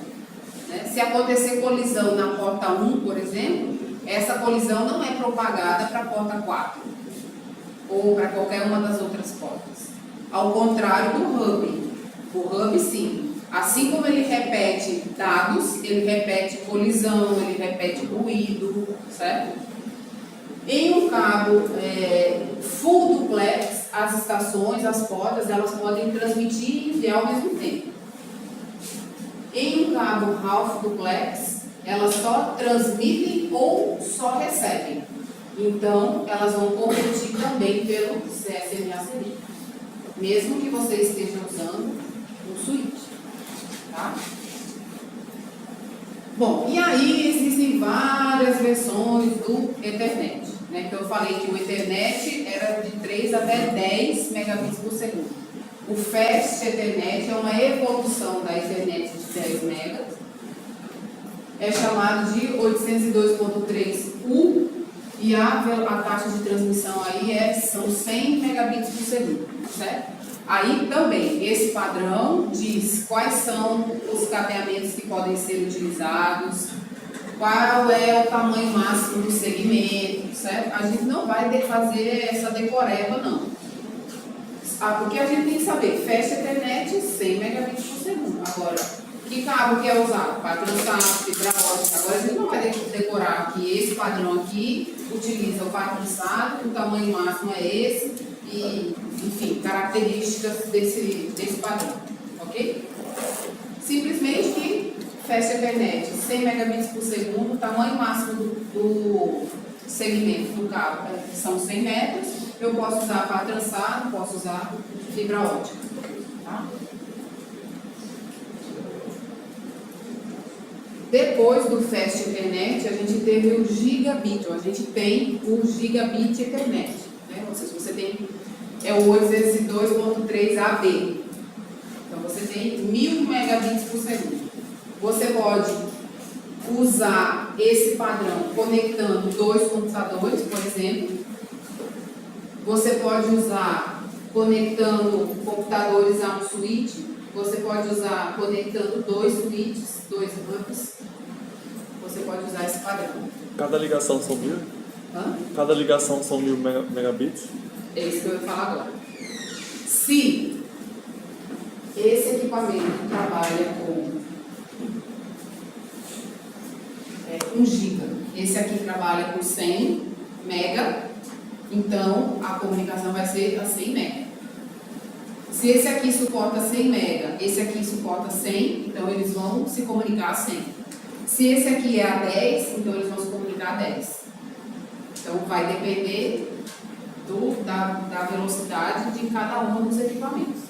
Né? Se acontecer colisão na porta 1, por exemplo, essa colisão não é propagada para a porta 4 ou para qualquer uma das outras portas. Ao contrário do hub. O hub, sim. Assim como ele repete dados, ele repete colisão, ele repete ruído, certo? Em um cabo full duplex, as estações, as portas, elas podem transmitir e enviar ao mesmo tempo. Em um cabo half duplex, elas só transmitem ou só recebem. Então, elas vão competir também pelo CSMA-CD, mesmo que você esteja usando um switch. Tá? Bom, e aí existem várias versões do Ethernet, né? Que eu falei que o Ethernet era de 3 até 10 megabits por segundo. O Fast Ethernet é uma evolução da Ethernet de 10 megas. É chamado de 802.3U e a taxa de transmissão aí são 100 megabits por segundo, certo? Aí também, esse padrão diz quais são os cabeamentos que podem ser utilizados, qual é o tamanho máximo do segmento, certo? A gente não vai fazer essa decoreba, não. Porque a gente tem que saber, Fast Ethernet 100 megabits por segundo. Agora, que cabo que é usado? Para trançado, fibra ótica. Agora a gente não vai decorar que esse padrão aqui utiliza o trançado, o tamanho máximo é esse. E, enfim, características desse padrão, ok? Simplesmente que Fast Ethernet 100 megabits por segundo, o tamanho máximo do segmento do cabo são 100 metros, eu posso usar para trançado, posso usar fibra ótica, tá? Depois do Fast Ethernet, a gente teve o Gigabit, a gente tem o Gigabit Ethernet, né? Ou seja, você tem o 802.3AB. Então, você tem 1000 megabits por segundo. Você pode usar esse padrão conectando dois computadores, por exemplo. Você pode usar conectando computadores a um switch. Você pode usar conectando dois switches, dois hubs. Você pode usar esse padrão.
Cada ligação são 1000? Cada ligação são 1000 megabits?
É isso que eu vou falar agora. Se esse equipamento trabalha com 1 GB. Esse aqui trabalha com 100 mega, então a comunicação vai ser a 100 mega. Se esse aqui suporta 100 mega, esse aqui suporta 100, então eles vão se comunicar a 100. Se esse aqui é a 10, então eles vão se comunicar a 10. Então vai depender da velocidade de cada um dos equipamentos.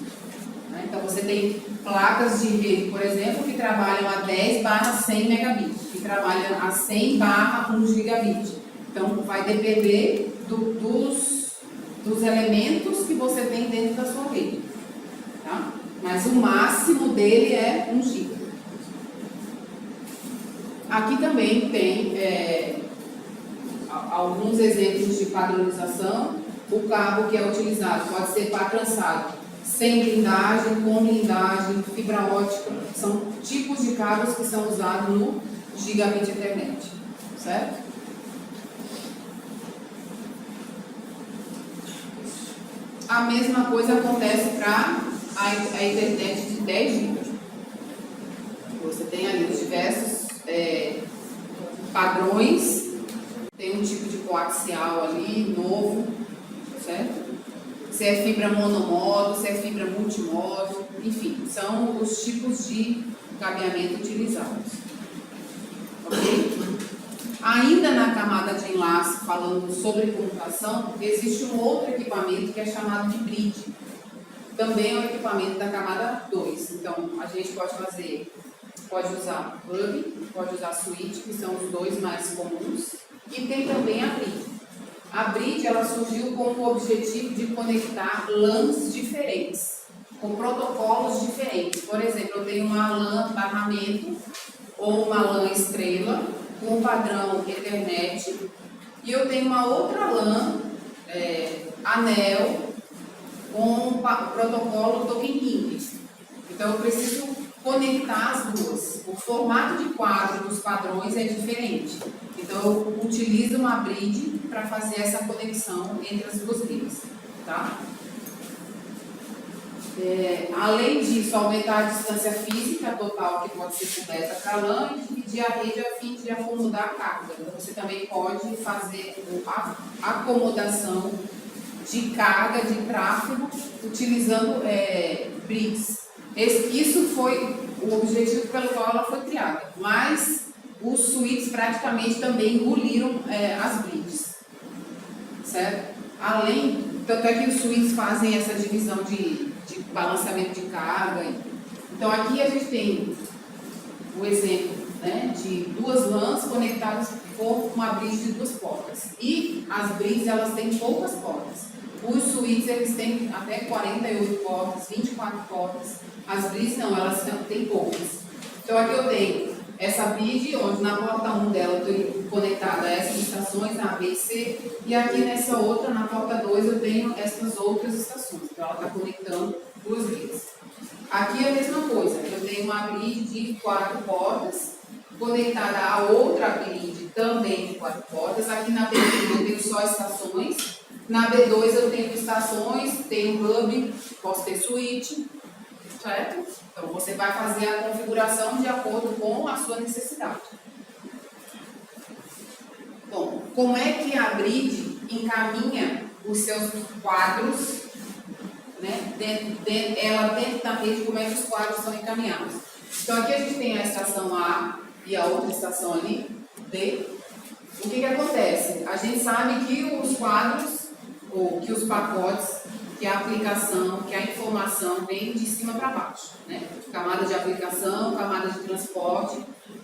Né? Então você tem placas de rede, por exemplo, que trabalham a 10/100 megabits, que trabalham a 100/1 gigabit. Então vai depender dos elementos que você tem dentro da sua rede. Tá? Mas o máximo dele é 1 GB. Aqui também tem alguns exemplos de padronização. O cabo que é utilizado pode ser patrançado sem blindagem, com blindagem, fibra ótica. São tipos de cabos que são usados no Gigabit Ethernet. Certo? A mesma coisa acontece para a internet de 10 GB. Você tem ali os diversos padrões, tem um tipo de coaxial ali, novo, certo? Se é fibra monomodo, se é fibra multimodo, enfim, são os tipos de cabeamento utilizados. Ok? Ainda na camada de enlace, falando sobre computação, existe um outro equipamento que é chamado de bridge. Também é um equipamento da camada 2. Então, a gente pode usar hub, pode usar switch, que são os dois mais comuns, e tem também a bridge. A bridge, ela surgiu com o objetivo de conectar LANs diferentes, com protocolos diferentes. Por exemplo, eu tenho uma LAN barramento ou uma LAN estrela, com o padrão Ethernet, e eu tenho uma outra LAN, anel, com o protocolo Token Ring. Então eu preciso conectar as duas. O formato de quadro dos padrões é diferente. Então eu utilizo uma bridge para fazer essa conexão entre as duas redes. Tá? Além disso, aumentar a distância física total que pode ser coberta para a LAN e dividir a rede a fim de acomodar a carga. Então, você também pode fazer a acomodação de carga de tráfego utilizando bridges. Isso foi o objetivo pelo qual ela foi criada, mas os switches praticamente também engoliram as bridges, certo? Tanto é que os switches fazem essa divisão de balanceamento de carga. Então aqui a gente tem o exemplo, né, de duas LANs conectadas por uma bridge de 2 portas. E as bridges, elas têm poucas portas. Os switches, eles têm até 48 portas, 24 portas. As bridges não, elas têm poucas. Então aqui eu tenho essa bridge, onde na porta 1 dela eu estou conectada a essas estações, A, B e C. E aqui nessa outra, na porta 2, eu tenho essas outras estações. Então ela está conectando 2 bridges. Aqui é a mesma coisa, eu tenho uma bridge de 4 portas, conectada a outra bridge também de 4 portas. Aqui na B1 eu tenho só estações. Na B2 eu tenho estações, tenho hub, posso ter switch, certo? Então você vai fazer a configuração de acordo com a sua necessidade. Bom, como é que a bridge encaminha os seus quadros, né? Dentro da rede, como é que os quadros são encaminhados? Então aqui a gente tem a estação A e a outra estação ali, B. O que acontece? A gente sabe que os quadros, ou que os pacotes, que a aplicação, que a informação vem de cima para baixo, né? Camada de aplicação, camada de transporte,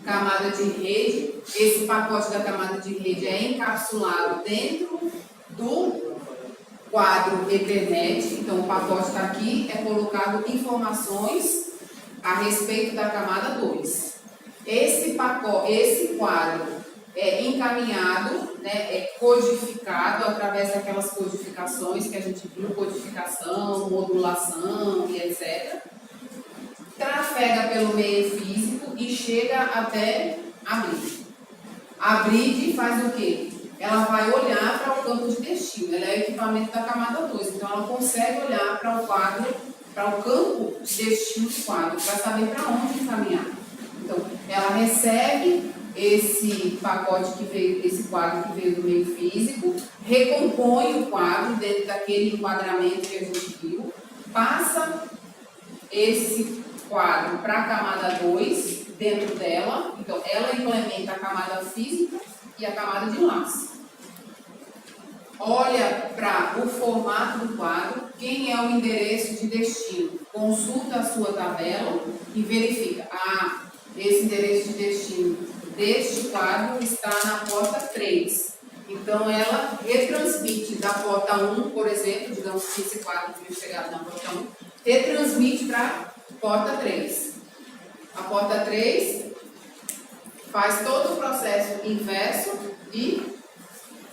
camada de rede. Esse pacote da camada de rede é encapsulado dentro do quadro Ethernet. Então o pacote está aqui, é colocado informações a respeito da camada 2. Esse quadro é encaminhado, né, é codificado através daquelas codificações que a gente viu, codificação, modulação e etc. Trafega pelo meio físico e chega até a bridge. A bridge faz o quê? Ela vai olhar para o campo de destino, ela é o equipamento da camada 2, então ela consegue olhar para o quadro para o campo de destino do quadro, para saber para onde encaminhar. Então, ela recebe esse pacote que veio, esse quadro que veio do meio físico, recompõe o quadro dentro daquele enquadramento que a gente viu, passa esse quadro para a camada 2 dentro dela, então ela implementa a camada física e a camada de enlace. Olha para o formato do quadro, quem é o endereço de destino, consulta a sua tabela e verifica, esse endereço de destino deste quadro está na porta 3. Então, ela retransmite da porta 1, por exemplo, digamos que esse quadro tinha chegado na porta 1, retransmite para a porta 3. A porta 3 faz todo o processo inverso e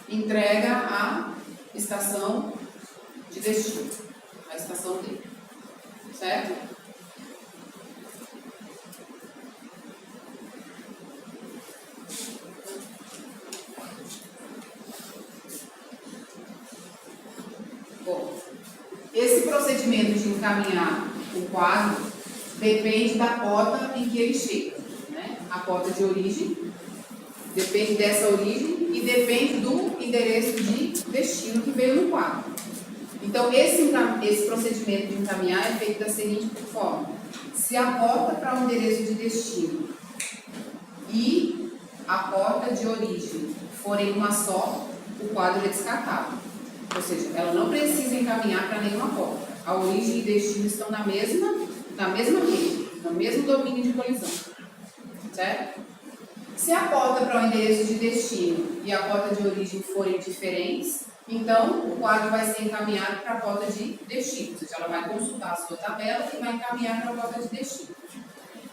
entrega a estação de destino, a estação D. Certo? Bom, esse procedimento de encaminhar o quadro depende da porta em que ele chega, né? A porta de origem depende dessa origem e depende do endereço de destino que veio no quadro. Então, esse procedimento de encaminhar é feito da seguinte forma: se a porta para o endereço de destino e a porta de origem forem uma só, o quadro é descartável. Ou seja, ela não precisa encaminhar para nenhuma porta. A origem e destino estão na mesma rede, no mesmo domínio de colisão. Certo? Se a porta para o endereço de destino e a porta de origem forem diferentes, então o quadro vai ser encaminhado para a porta de destino. Ou seja, ela vai consultar a sua tabela e vai encaminhar para a porta de destino.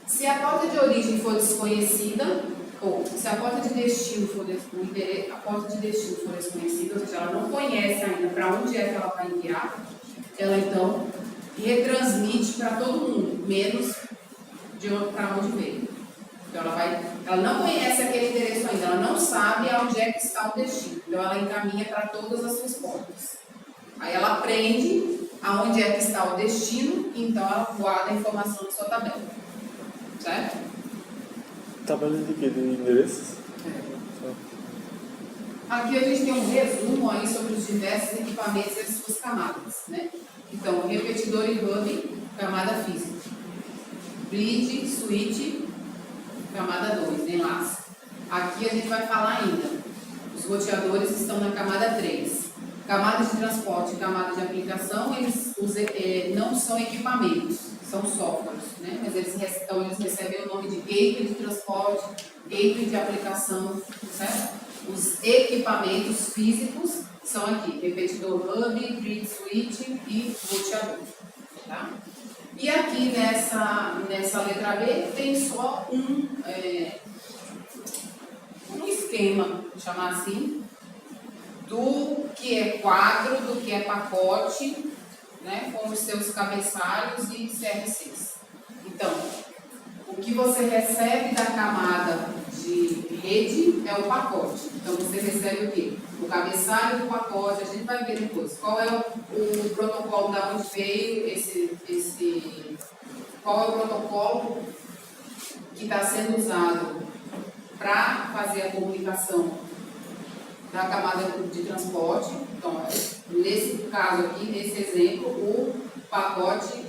Se a porta de origem for desconhecida, ou se a porta de destino for desconhecida, ou seja, ela não conhece ainda para onde é que ela vai enviar, ela então retransmite para todo mundo, menos para onde veio. Então ela não conhece aquele endereço ainda, ela não sabe aonde é que está o destino. Então ela encaminha para todas as suas portas. Aí ela aprende aonde é que está o destino, então ela guarda a informação na sua tabela. Certo?
Tabela de quê? De endereços?
Aqui a gente tem um resumo aí sobre os diversos equipamentos e as suas camadas, né? Então, repetidor e hub, camada física. Bridge, switch, camada 2, enlace. Aqui a gente vai falar ainda. Os roteadores estão na camada 3. Camadas de transporte e camada de aplicação, eles não são equipamentos, são softwares, né? Mas eles recebem o nome de gateway de transporte, gateway de aplicação, certo? Os equipamentos físicos são aqui, repetidor hub, grid switch e roteador, tá? E aqui nessa letra B tem só um esquema, vou chamar assim, do que é quadro, do que é pacote, né, com os seus cabeçalhos e CRCs. Então, o que você recebe da camada de rede é o pacote. Então, você recebe o quê? O cabeçalho do pacote, a gente vai ver depois. Qual é o protocolo da onde veio qual é o protocolo que está sendo usado para fazer a comunicação da camada de transporte. Então, nesse caso aqui, nesse exemplo, o pacote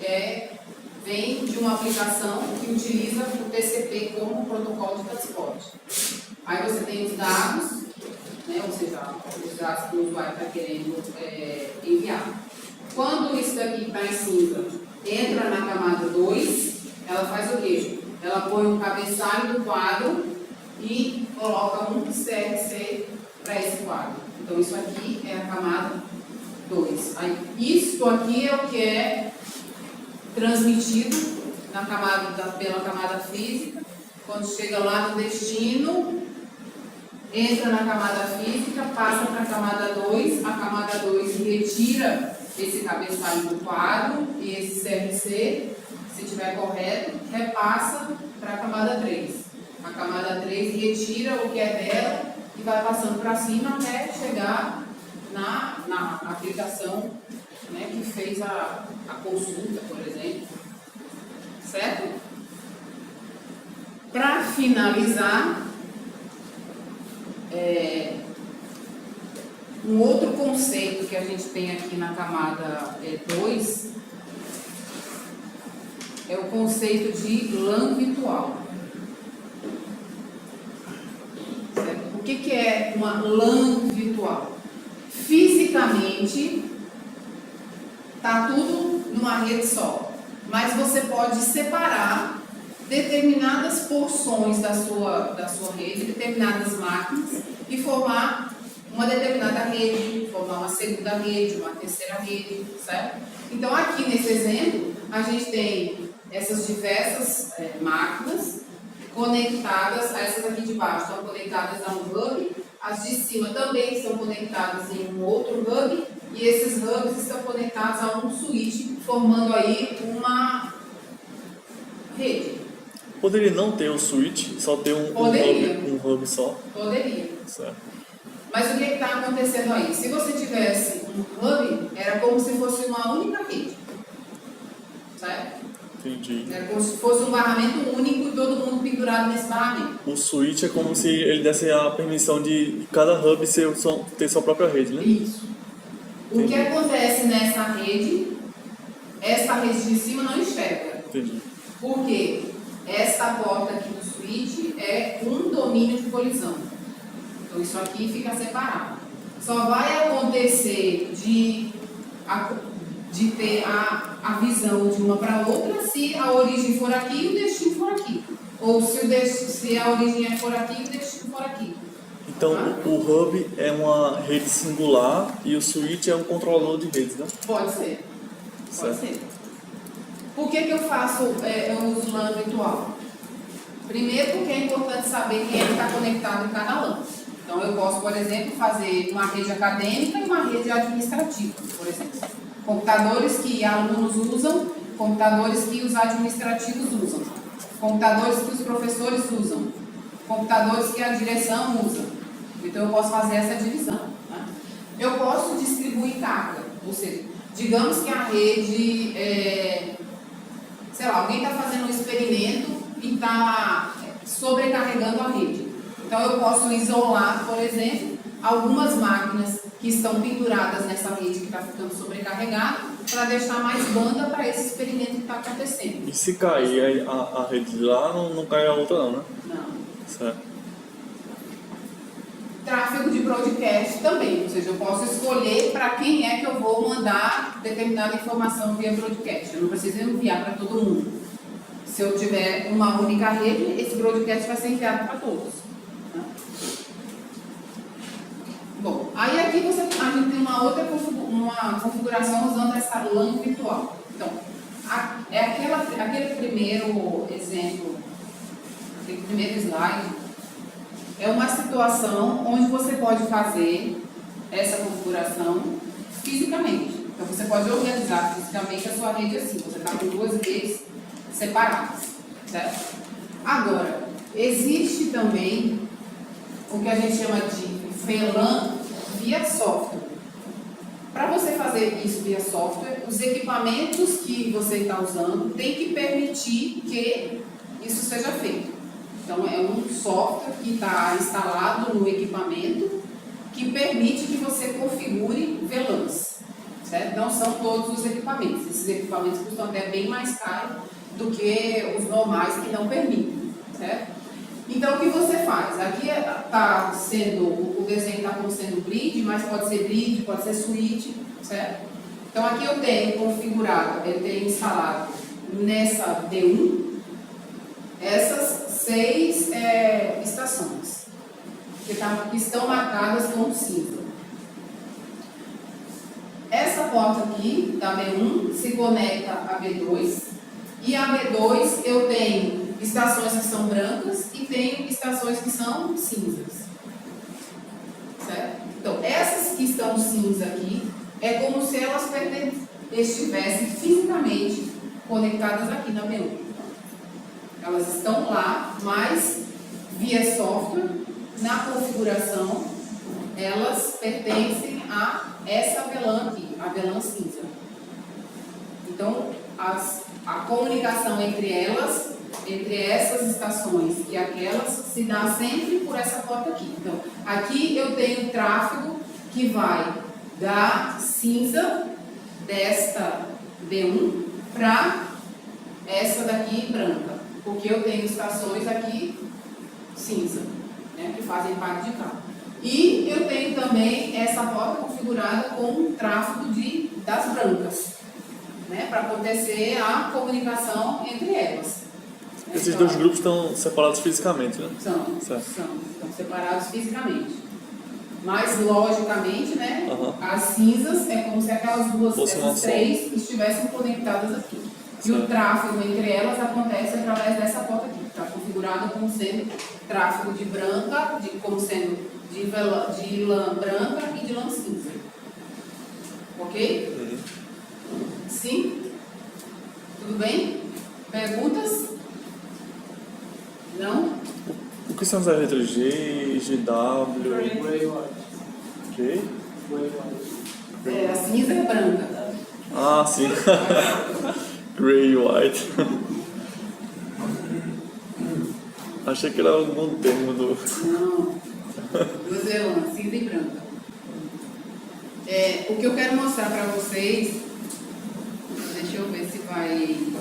vem de uma aplicação que utiliza o TCP como protocolo de transporte. Aí você tem os dados, né, ou seja, os dados que o usuário está querendo enviar. Quando isso daqui está em cinza, entra na camada 2, ela faz o quê? Ela põe um cabeçalho do quadro e coloca um CRC para esse quadro. Então, isso aqui é a camada 2. Isto aqui é o que é transmitido pela camada física. Quando chega lá no destino, entra na camada física, passa para a camada 2. A camada 2 retira esse cabeçalho do quadro e esse CRC, se estiver correto, repassa para a camada 3. A camada 3 retira o que é dela e vai passando para cima até chegar na aplicação né, que fez a consulta, por exemplo, certo? Para finalizar, um outro conceito que a gente tem aqui na camada 2 é o conceito de LAN virtual. Certo? O que é uma LAN virtual? Fisicamente, está tudo numa rede só, mas você pode separar determinadas porções da sua rede, determinadas máquinas, e formar uma determinada rede, formar uma segunda rede, uma terceira rede, certo? Então, aqui nesse exemplo, a gente tem essas diversas máquinas conectadas, essas aqui de baixo estão conectadas a um hub, as de cima também estão conectadas em um outro hub, e esses hubs estão conectados a um switch, formando aí uma rede.
Poderia não ter o switch, só ter um hub só?
Poderia.
Certo.
Mas o que está acontecendo aí? Se você tivesse um hub, era como se fosse uma única rede. Certo?
Entendi.
Era como se fosse um barramento único e todo mundo pendurado nesse barramento.
O switch é como se ele desse a permissão de cada hub ter sua própria rede, né?
Isso. O que acontece nessa rede, essa rede de cima não enxerga.
Entendi.
Por quê? Esta porta aqui do switch é um domínio de colisão. Então isso aqui fica separado. Só vai acontecer de ter a visão de uma para outra se a origem for aqui e o destino for aqui. Ou se a origem for aqui e o destino for aqui.
Então o hub é uma rede singular e o switch é um controlador de redes, né?
Pode ser. Pode
Certo.
ser. Por que eu faço eu uso LAN virtual? Primeiro, porque é importante saber quem é que está conectado em cada LAN. Então, eu posso, por exemplo, fazer uma rede acadêmica e uma rede administrativa, por exemplo. Computadores que alunos usam, computadores que os administrativos usam, computadores que os professores usam, computadores que a direção usa. Então, eu posso fazer essa divisão. Né? Eu posso distribuir carga, ou seja, digamos que a rede, sei lá, alguém está fazendo um experimento e está sobrecarregando a rede. Então, eu posso isolar, por exemplo, algumas máquinas que estão penduradas nessa rede que está ficando sobrecarregada para deixar mais banda para esse experimento que está acontecendo.
E se cair a rede de lá, não cai a outra não, né?
Não.
Certo.
Tráfego de broadcast também, ou seja, eu posso escolher para quem é que eu vou mandar determinada informação via broadcast. Eu não preciso enviar para todo mundo. Se eu tiver uma única rede, esse broadcast vai ser enviado para todos. Bom, aí aqui a gente tem uma configuração usando essa LAN virtual. Então, aquele primeiro exemplo, aquele primeiro slide, é uma situação onde você pode fazer essa configuração fisicamente. Então, você pode organizar fisicamente a sua rede assim. Você está com duas redes separadas, certo? Agora, existe também o que a gente chama de VLAN via software. Para você fazer isso via software, os equipamentos que você está usando têm que permitir que isso seja feito. Então, é um software que está instalado no equipamento que permite que você configure VLANs. Certo? Não são todos os equipamentos. Esses equipamentos custam até bem mais caro do que os normais que não permitem. Certo? Então, o que você faz? Aqui está sendo, o desenho está como sendo grid, mas pode ser grid, pode ser switch, certo? Então, aqui eu tenho configurado, eu tenho instalado nessa D1, essas 6 estações, que estão marcadas com cinza. Essa porta aqui, da B1, se conecta a B2, e a B2 eu tenho estações que são brancas e tenho estações que são cinzas. Certo? Então, essas que estão cinza aqui, é como se elas estivessem fisicamente conectadas aqui na B1. Elas estão lá, mas via software, na configuração, elas pertencem a essa avelã aqui, a avelã cinza. Então, a comunicação entre elas, entre essas estações e aquelas, se dá sempre por essa porta aqui. Então, aqui eu tenho tráfego que vai da cinza desta B1 para essa daqui branca, porque eu tenho estações aqui cinza, né, que fazem parte de cá. E eu tenho também essa porta configurada com tráfego das brancas, né, para acontecer a comunicação entre elas.
Esses dois grupos estão separados fisicamente, né?
Estão separados fisicamente. Mas, logicamente, né, as cinzas é como se aquelas essas três estivessem conectadas aqui. E o tráfego entre elas acontece através dessa porta aqui. Está configurado como sendo tráfego de branca, como sendo de lã branca e de lã cinza. Ok? Sim? Tudo bem? Perguntas? Não?
O que são as letras G, GW? G?
A cinza é branca.
Ah, sim. Grey e white. Achei que era algum termo do...
Não. Duas velãs, cinza e branca. O que eu quero mostrar para vocês, deixa eu ver se vai me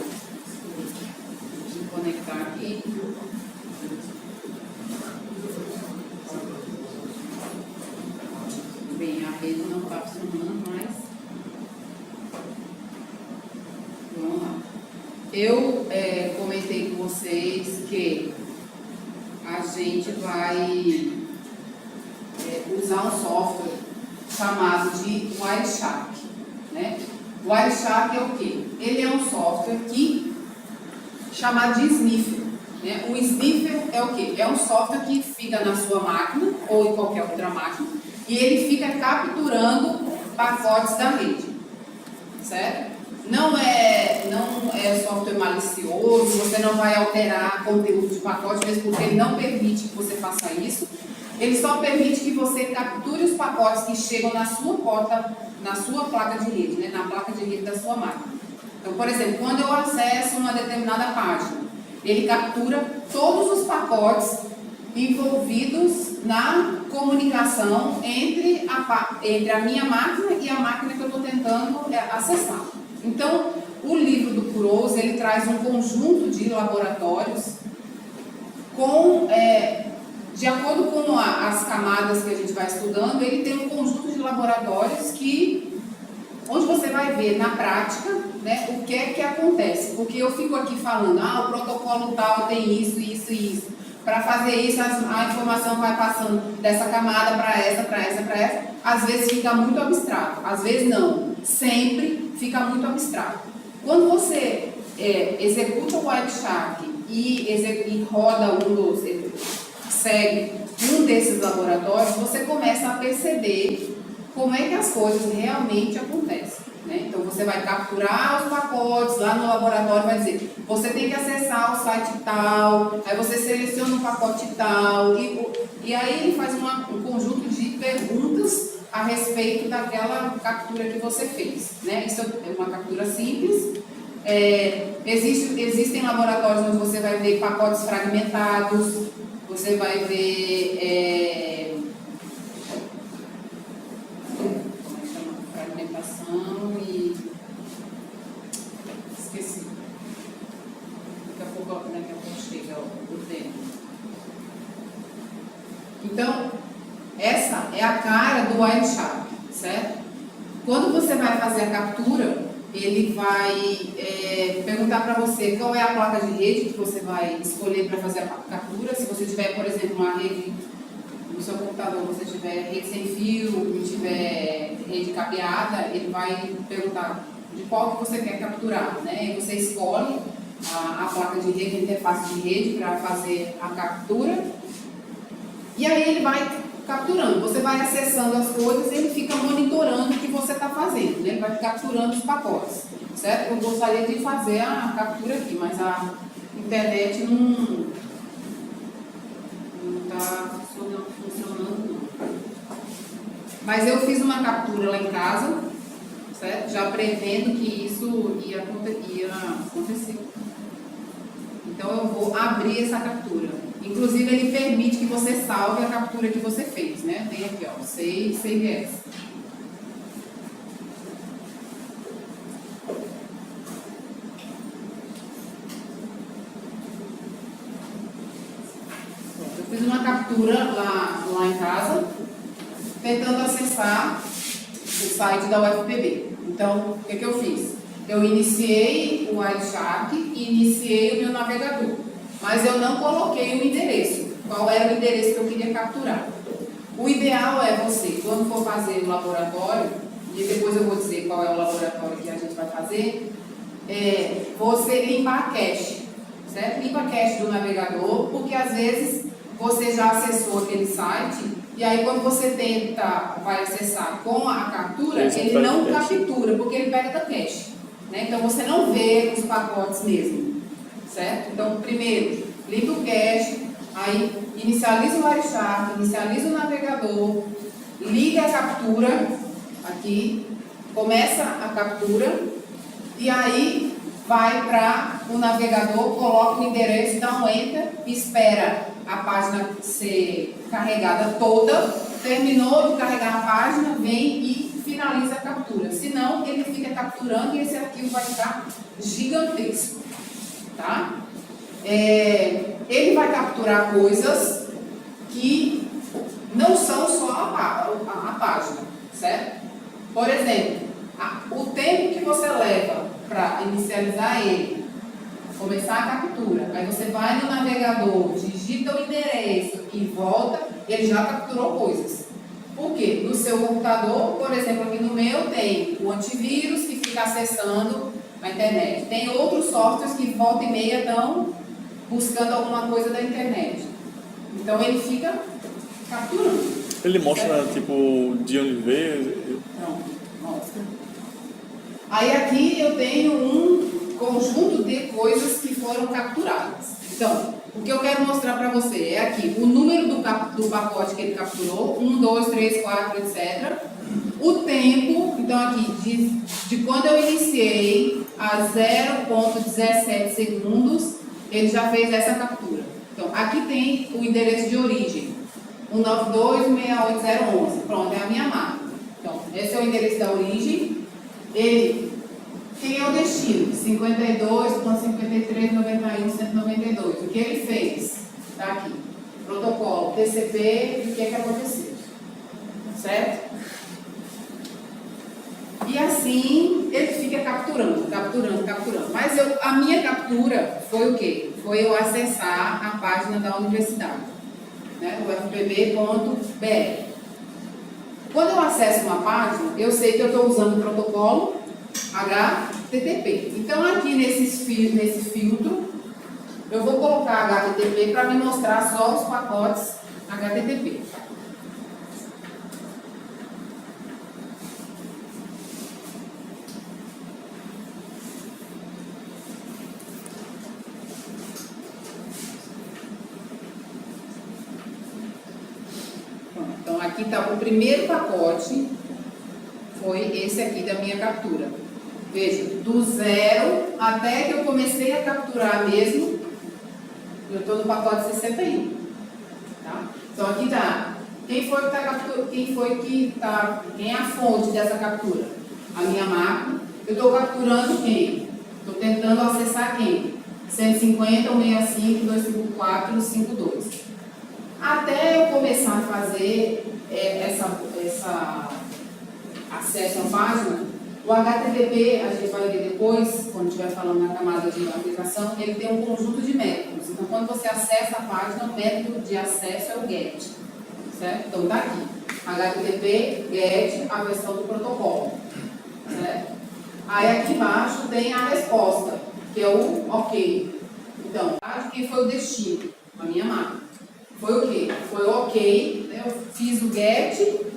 conectar aqui. Bem, a rede não está funcionando, mas vamos lá. Eu comentei com vocês que a gente vai usar um software chamado de Wireshark, né? Wireshark é o quê? Ele é um software chamado de sniffer, né? O sniffer é o quê? É um software que fica na sua máquina ou em qualquer outra máquina e ele fica capturando pacotes da rede, certo? Não é software malicioso, você não vai alterar conteúdo de pacote, mesmo porque ele não permite que você faça isso. Ele só permite que você capture os pacotes que chegam na sua porta, na sua placa de rede, né? Na placa de rede da sua máquina. Então, por exemplo, quando eu acesso uma determinada página, ele captura todos os pacotes envolvidos na comunicação entre a minha máquina e a máquina que eu estou tentando acessar. Então, o livro do Kurose, ele traz um conjunto de laboratórios de acordo com as camadas que a gente vai estudando, ele tem um conjunto de laboratórios onde você vai ver na prática, né, o que é que acontece. Porque eu fico aqui falando, o protocolo tal tem isso, isso e isso. Para fazer isso, a informação vai passando dessa camada para essa. Às vezes fica muito abstrato, às vezes não. Sempre fica muito abstrato. Quando você executa o Wireshark e roda segue um desses laboratórios, você começa a perceber como é que as coisas realmente acontecem, né? Então você vai capturar os pacotes lá no laboratório, vai dizer, você tem que acessar o site tal, aí você seleciona um pacote tal, e aí ele faz um conjunto de perguntas a respeito daquela captura que você fez, né? Isso é uma captura simples. Existem laboratórios onde você vai ver pacotes fragmentados, você vai ver fragmentação e esqueci. Daqui a pouco chega o tempo. Então, essa é a cara do Wireshark, certo? Quando você vai fazer a captura, ele vai perguntar para você qual é a placa de rede que você vai escolher para fazer a captura. Se você tiver, por exemplo, uma rede no seu computador, você tiver rede sem fio e tiver rede cabeada, ele vai perguntar de qual que você quer capturar, né? E você escolhe a placa de rede, a interface de rede para fazer a captura. E aí ele vai capturando, você vai acessando as coisas e ele fica monitorando o que você está fazendo, né? Ele vai capturando os pacotes, certo? Eu gostaria de fazer a captura aqui, mas a internet não está funcionando não. Mas eu fiz uma captura lá em casa, certo? Já prevendo que isso ia acontecer. Então eu vou abrir essa captura. Inclusive ele permite que você salve a captura que você fez, né? Tem aqui, ó, Save As. Eu fiz uma captura lá em casa, tentando acessar o site da UFPB. Então, o que eu fiz? Eu iniciei o Wireshark e iniciei o meu navegador, mas eu não coloquei o endereço. Qual era o endereço que eu queria capturar? O ideal é você, quando for fazer o laboratório, e depois eu vou dizer qual é o laboratório que a gente vai fazer, você limpar a cache, certo? Limpa a cache do navegador, porque às vezes você já acessou aquele site, e aí quando você vai acessar com a captura, ele não captura, porque ele pega da cache. Né? Então você não vê os pacotes mesmo, certo? Então primeiro, limpa o cache, aí inicializa o Wireshark, inicializa o navegador, liga a captura aqui, começa a captura, e aí vai para o navegador, coloca o endereço, dá um enter, espera a página ser carregada toda, terminou de carregar a página, vem e finaliza a captura. Senão, ele fica capturando e esse arquivo vai ficar gigantesco. Tá? Ele vai capturar coisas que não são só a página, certo? Por exemplo, o tempo que você leva para inicializar ele, começar a captura, aí você vai no navegador, digita o endereço e volta, ele já capturou coisas. Por quê? No seu computador, por exemplo, aqui no meu tem o antivírus que fica acessando a internet. Tem outros softwares que volta e meia estão buscando alguma coisa da internet. Então ele fica capturando.
Ele mostra, certo? Tipo, de onde veio?
Pronto, mostra. Aí aqui eu tenho um conjunto de coisas que foram capturadas. Então, o que eu quero mostrar para você é aqui o número do pacote que ele capturou, 1, 2, 3, 4, etc. O tempo, então aqui, de quando eu iniciei a 0,17 segundos, ele já fez essa captura. Então, aqui tem o endereço de origem, 192.168.011. Pronto, é a minha máquina. Então, esse é o endereço da origem. Quem é o destino? 52.53.91.192. O que ele fez? Está aqui. Protocolo TCP e o que aconteceu. Certo? E assim ele fica capturando. Mas a minha captura foi o quê? Foi eu acessar a página da universidade, né? ufpb.br. Quando eu acesso uma página, eu sei que eu estou usando o protocolo HTTP. Então aqui nesse filtro, eu vou colocar HTTP para me mostrar só os pacotes HTTP. Então aqui está o primeiro pacote, foi esse aqui da minha captura. Veja, do 0 até que eu comecei a capturar mesmo, eu estou no pacote 61. Tá? Então aqui está. Quem foi que está capturando? Quem é a fonte dessa captura? A minha máquina. Eu estou capturando quem? Estou tentando acessar quem? 150.165.254.52. Até eu começar a fazer essa acesso à página, o HTTP, a gente vai ver depois, quando estiver falando na camada de aplicação, ele tem um conjunto de métodos. Então, quando você acessa a página, o método de acesso é o GET. Certo? Então, está aqui. HTTP, GET, a versão do protocolo. Certo? Aí, aqui embaixo, tem a resposta, que é o OK. Então, quem foi o destino? A minha máquina. Foi o quê? Foi o OK, né? Eu fiz o GET e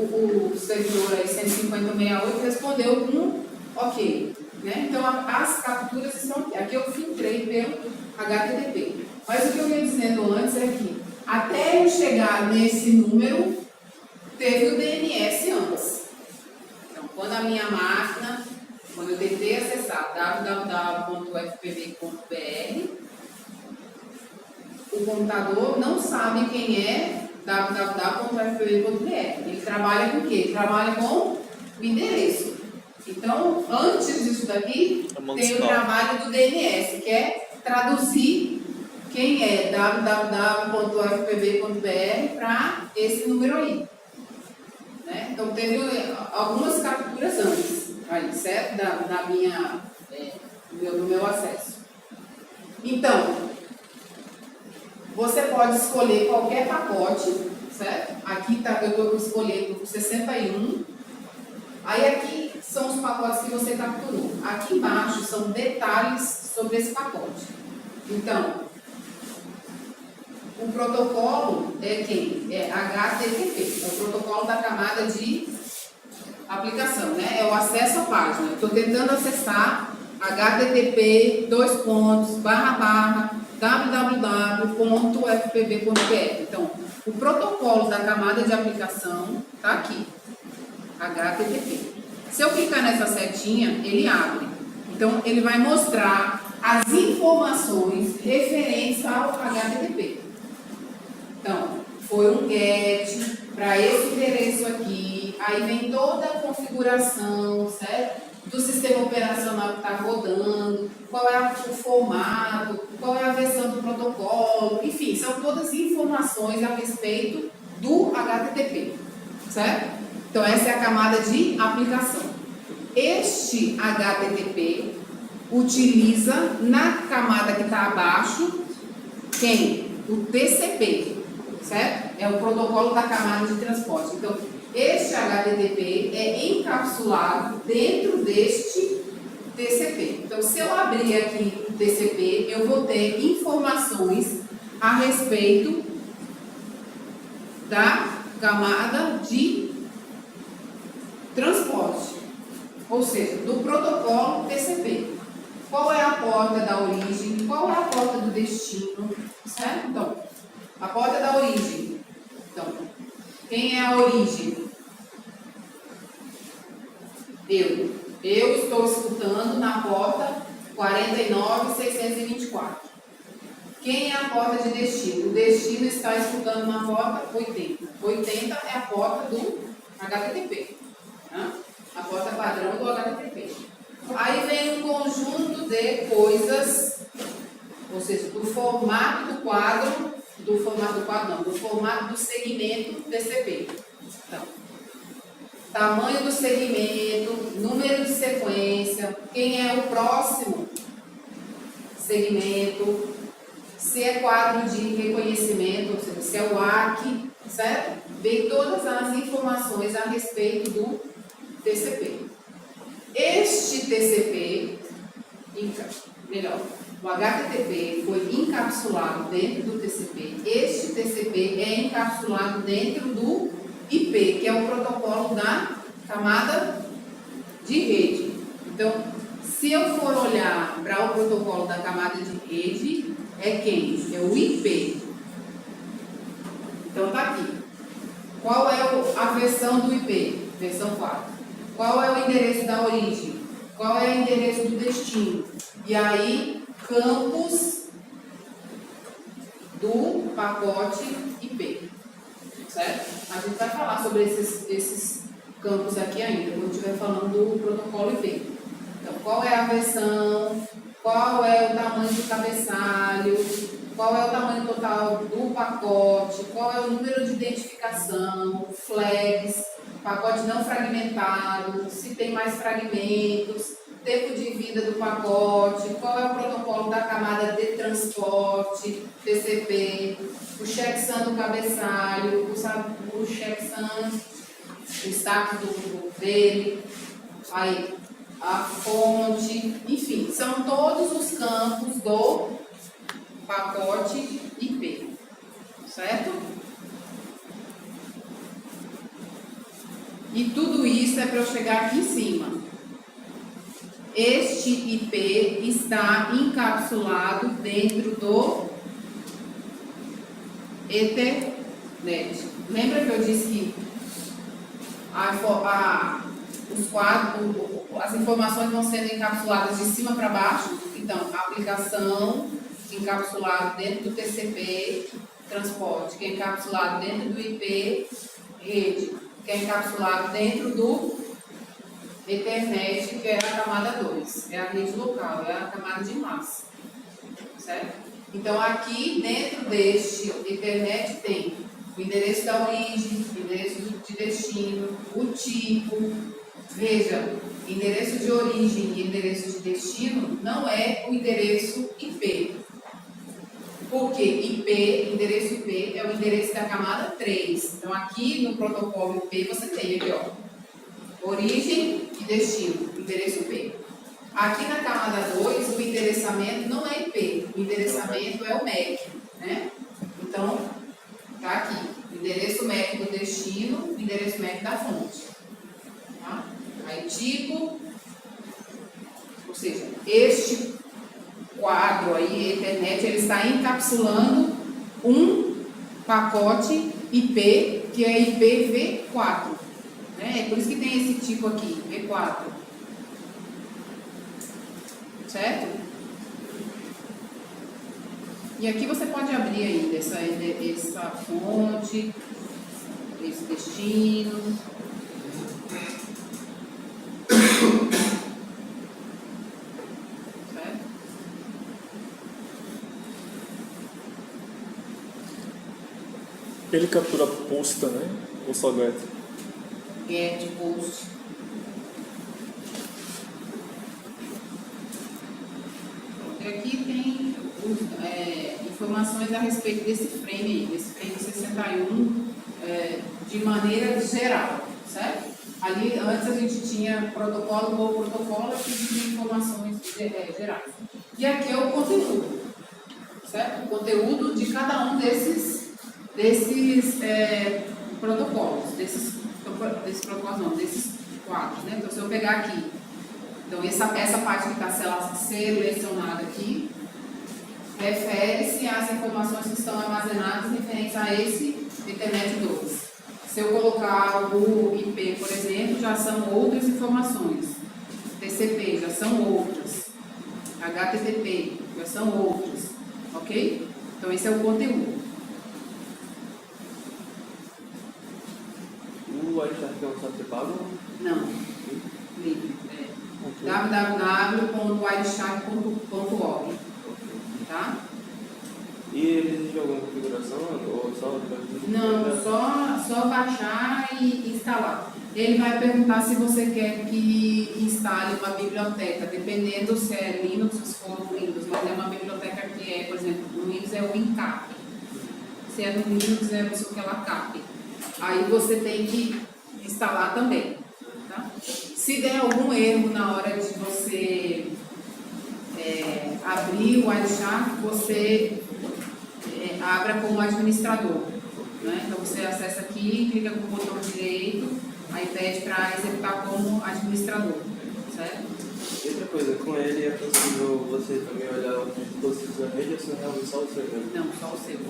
o servidor aí 150.68 respondeu com OK. Né? Então, as capturas estão aqui. Aqui eu filtrei pelo HTTP. Mas o que eu ia dizendo antes é que, até eu chegar nesse número, teve o DNS antes. Então, quando a minha máquina, quando eu tentei acessar www.fpv.br, o computador não sabe quem é www.fpv.br. Ele trabalha com o quê? Ele trabalha com o endereço. Então, antes disso daqui, tem o trabalho do DNS, que é traduzir quem é www.fpv.br para esse número aí. Né? Então, teve algumas capturas antes, aí, certo? Do meu acesso. Então, você pode escolher qualquer pacote, certo? Aqui tá, eu estou escolhendo o 61. Aí aqui são os pacotes que você capturou. Aqui embaixo são detalhes sobre esse pacote. Então, o protocolo é quem? É HTTP, é o protocolo da camada de aplicação, né? É o acesso à página. Estou tentando acessar http://www.fpv.br. Então, o protocolo da camada de aplicação está aqui, HTTP. Se eu clicar nessa setinha, ele abre. Então, ele vai mostrar as informações referentes ao HTTP. Então, foi um GET para esse endereço aqui, aí vem toda a configuração, certo? Do sistema operacional que está rodando, qual é o formato, qual é a versão do protocolo, enfim, são todas informações a respeito do HTTP, certo? Então, essa é a camada de aplicação. Este HTTP utiliza na camada que está abaixo, quem? O TCP, certo? É o protocolo da camada de transporte. Então, este HTTP é encapsulado dentro deste TCP. Então, se eu abrir aqui o TCP, eu vou ter informações a respeito da camada de transporte, ou seja, do protocolo TCP. Qual é a porta da origem? Qual é a porta do destino? Certo? Então, a porta da origem. Então, quem é a origem? Eu estou escutando na porta 49.624. Quem é a porta de destino? O destino está escutando na porta 80. 80 é a porta do HTTP. Né? A porta padrão do HTTP. Aí vem um conjunto de coisas, ou seja, do formato do quadro, do formato do segmento TCP. Então, tamanho do segmento, número de sequência, quem é o próximo segmento, se é quadro de reconhecimento, ou seja, se é o AC, certo? Vem todas as informações a respeito do TCP. Este TCP, o HTTP foi encapsulado dentro do TCP. Este TCP é encapsulado dentro do IP, que é o protocolo da camada de rede. Então, se eu for olhar para o protocolo da camada de rede, é quem? É o IP. Então, está aqui. Qual é a versão do IP? Versão 4. Qual é o endereço da origem? Qual é o endereço do destino? E aí, campos do pacote IP. Certo? A gente vai falar sobre esses campos aqui ainda, quando estiver falando do protocolo IP. Então, qual é a versão? Qual é o tamanho do cabeçalho? Qual é o tamanho total do pacote? Qual é o número de identificação? Flags, pacote não fragmentado, se tem mais fragmentos, tempo de vida do pacote, qual é o protocolo da camada de transporte, TCP, o checksum do cabeçalho, o checksum, o status dele, aí a fonte, enfim, são todos os campos do pacote IP, certo? E tudo isso é para eu chegar aqui em cima. Este IP está encapsulado dentro do Ethernet. Lembra que eu disse que os quadros, as informações vão sendo encapsuladas de cima para baixo. Então, a aplicação encapsulado dentro do TCP, transporte, que é encapsulado dentro do IP, rede, que é encapsulado dentro do Ethernet, que é a camada 2, é a rede local, é a camada de massa, certo? Então, aqui dentro deste Ethernet tem o endereço da origem, o endereço de destino, o tipo. Veja, endereço de origem e endereço de destino não é o endereço IP. Porque endereço IP é o endereço da camada 3. Então, aqui no protocolo IP você tem aqui, ó, origem e destino, endereço IP. Aqui na camada 2, o endereçamento não é IP, o endereçamento é o MAC, né? Então, tá aqui, endereço MAC do destino, endereço MAC da fonte. Tá? Aí, tipo, ou seja, este quadro aí, Ethernet, ele está encapsulando um pacote IP, que é IPv4. Né? É por isso que tem esse tipo aqui, V4. Certo? E aqui você pode abrir ainda essa fonte, esse destino. Certo?
Ele captura post também? Ou só get?
Get, post. E aqui tem informações a respeito desse frame aí, desse frame 61, de maneira geral, certo? Ali, antes a gente tinha protocolo por protocolo, aqui tinha informações gerais. E aqui é o conteúdo, certo? O conteúdo de cada um desses protocolos, desses protocolos não, desses quadros, né? Então, se eu pegar aqui, então essa parte que está selecionada aqui, refere-se às informações que estão armazenadas referentes a esse Ethernet 2. Se eu colocar o IP, por exemplo, já são outras informações. TCP já são outras. HTTP já são outras. Ok? Então, esse é o conteúdo.
O WireShark é um software pago?
Não. Livre. www.wireshark.org. Tá?
E ele existe alguma configuração ou só?
Não, só baixar e instalar. Ele vai perguntar se você quer que instale uma biblioteca, dependendo se é Linux ou se for Windows, mas é uma biblioteca que é, por exemplo, no Windows é o WinCap. Se é no Linux é o Kelacap. Aí você tem que instalar também. Tá? Se der algum erro na hora de você abrir o WireShark, você abra como administrador. Né? Então você acessa aqui, clica com o botão direito, aí pede para executar como administrador. Certo?
E outra coisa, com ele é possível você também olhar os dispositivos da rede ou você realmente só o seu mesmo?
Não, só o seu.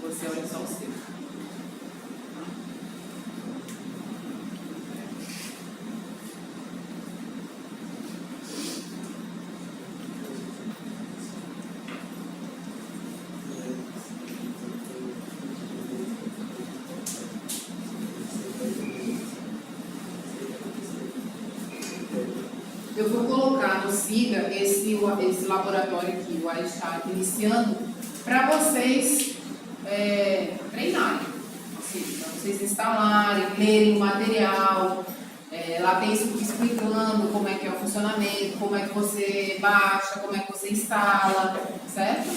Você olha só o seu. Eu vou colocar no SIGA esse laboratório aqui, o WireShark, iniciando, para vocês treinarem, assim, para vocês instalarem, lerem o material. Lá tem explicando como é que é o funcionamento, como é que você baixa, como é que você instala, certo?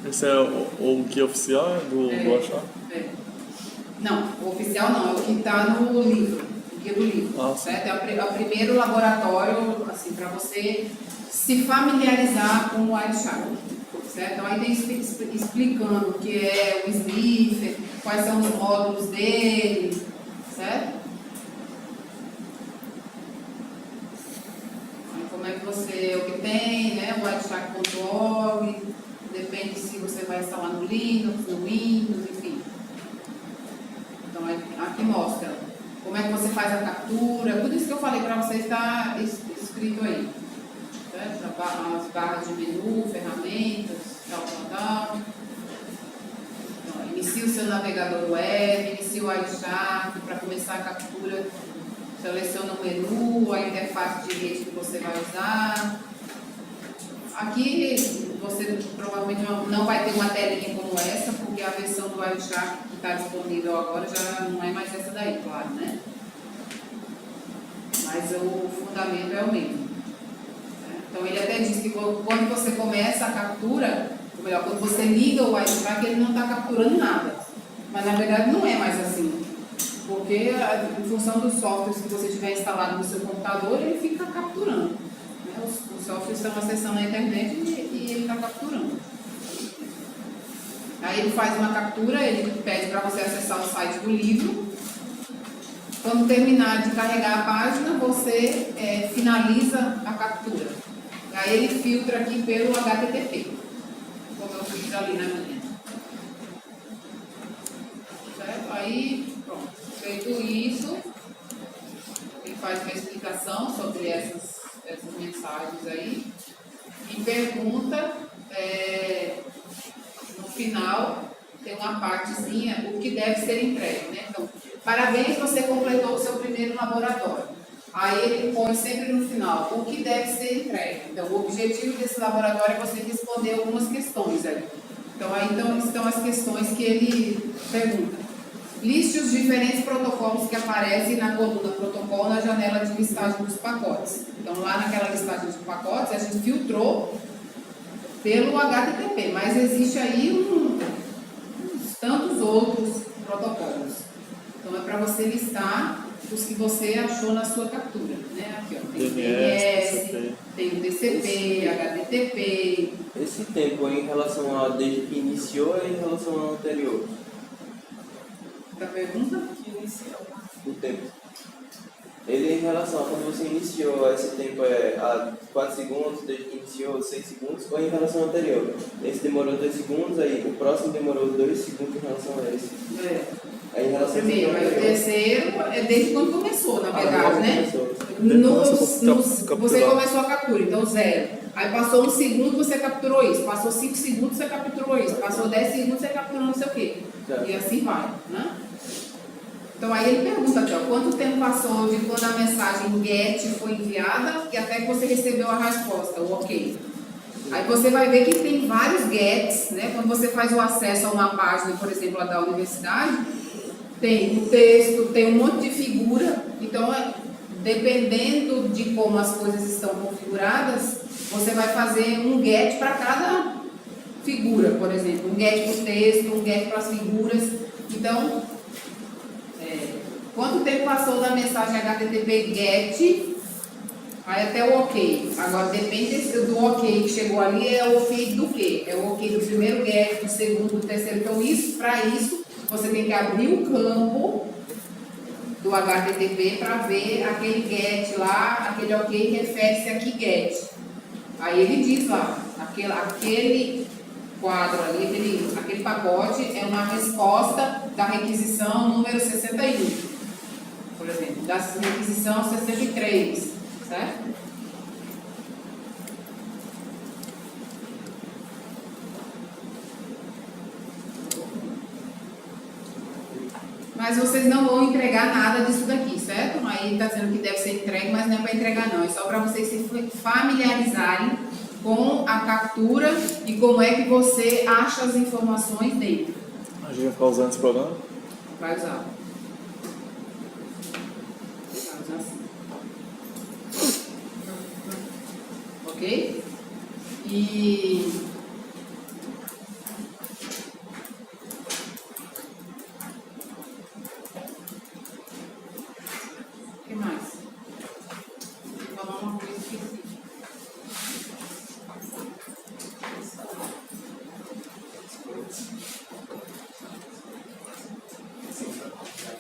Esse é o guia oficial do WireShark?
Não, o oficial não, é o que está no livro, o guia do livro, certo? É o primeiro laboratório, assim, para você se familiarizar com o WireShark, certo? Então, aí tem explicando o que é o sniffer, quais são os módulos dele, certo? Aí, como é que você obtém, né, o WireShark.org, depende se você você vai instalar no Linux, no Windows, enfim. Então aqui mostra como é que você faz a captura, tudo isso que eu falei para vocês está escrito aí. Certo? As barras de menu, ferramentas, tal. Então, inicia o seu navegador web, inicia o iShark para começar a captura, seleciona o menu, a interface de rede que você vai usar. Aqui você provavelmente não vai ter uma telinha como essa, porque a versão do iShark que está disponível agora já não é mais essa daí, claro, né? Mas o fundamento é o mesmo. Então ele até diz que quando você começa a captura, ou melhor, quando você liga o iShark, ele não está capturando nada. Mas na verdade não é mais assim. Porque em função dos softwares que você tiver instalado no seu computador, ele fica capturando. Os softwares estão acessando a internet e ele está capturando. Aí ele faz uma captura, ele pede para você acessar o site do livro. Quando terminar de carregar a página, você finaliza a captura. Aí ele filtra aqui pelo HTTP, como eu fiz ali na minha. Certo? Aí, pronto. Feito isso, ele faz uma explicação sobre essas mensagens aí e pergunta, no final, tem uma partezinha, o que deve ser entregue, né? Então, parabéns, você completou o seu primeiro laboratório. Aí ele põe sempre no final, o que deve ser entregue. Então, o objetivo desse laboratório é você responder algumas questões aí. Então, aí estão as questões que ele pergunta. Liste os diferentes protocolos que aparecem na coluna protocolo na janela de listagem dos pacotes. Então, lá naquela listagem dos pacotes, a gente filtrou pelo HTTP, mas existe aí uns tantos outros protocolos. Então, é para você listar os que você achou na sua captura. Né? Aqui, ó, tem o DNS, tem o TCP, HTTP.
Esse tempo é em relação a desde que iniciou ou em relação ao anterior?
Da pergunta?
Que inicial.
O tempo. Ele em relação a quando você iniciou, esse tempo é a 4 segundos, desde que iniciou 6 segundos, ou em relação ao anterior? Esse demorou 2 segundos, aí o próximo demorou 2 segundos em relação a esse. Aí em relação
Primeiro,
ao
aí o terceiro é desde quando começou, na verdade, né?
Começou.
Você começou a captura, então 0. Aí passou 1 segundo, você capturou isso. Passou 5 segundos, você capturou isso. Passou 10 segundos, você capturou não sei o quê. E assim vai, né? Então aí ele pergunta aqui, ó, quanto tempo passou de quando a mensagem GET foi enviada e até que você recebeu a resposta, o OK. Aí você vai ver que tem vários GETs, né? Quando você faz o acesso a uma página, por exemplo, a da universidade, tem o texto, tem um monte de figura. Então, dependendo de como as coisas estão configuradas, você vai fazer um GET para cada figura, por exemplo. Um GET para o texto, um GET para as figuras. Então, quanto tempo passou da mensagem HTTP GET, aí até o OK. Agora, depende do OK que chegou ali, é o OK do quê? É o OK do primeiro GET, do segundo, do terceiro. Então, para isso, você tem que abrir o campo do HTTP para ver aquele GET lá, aquele OK refere-se a que GET. Aí ele diz lá, aquele quadro ali, aquele pacote é uma resposta da requisição número 61. Por exemplo, da requisição 63, certo? Mas vocês não vão entregar nada disso daqui, certo? Aí está dizendo que deve ser entregue, mas não é para entregar não. É só para vocês se familiarizarem com a captura e como é que você acha as informações dentro.
A gente vai ficar usando esse programa?
Vai usar. Vai usar assim. Ok? E... o que mais? Vou falar uma coisa específica.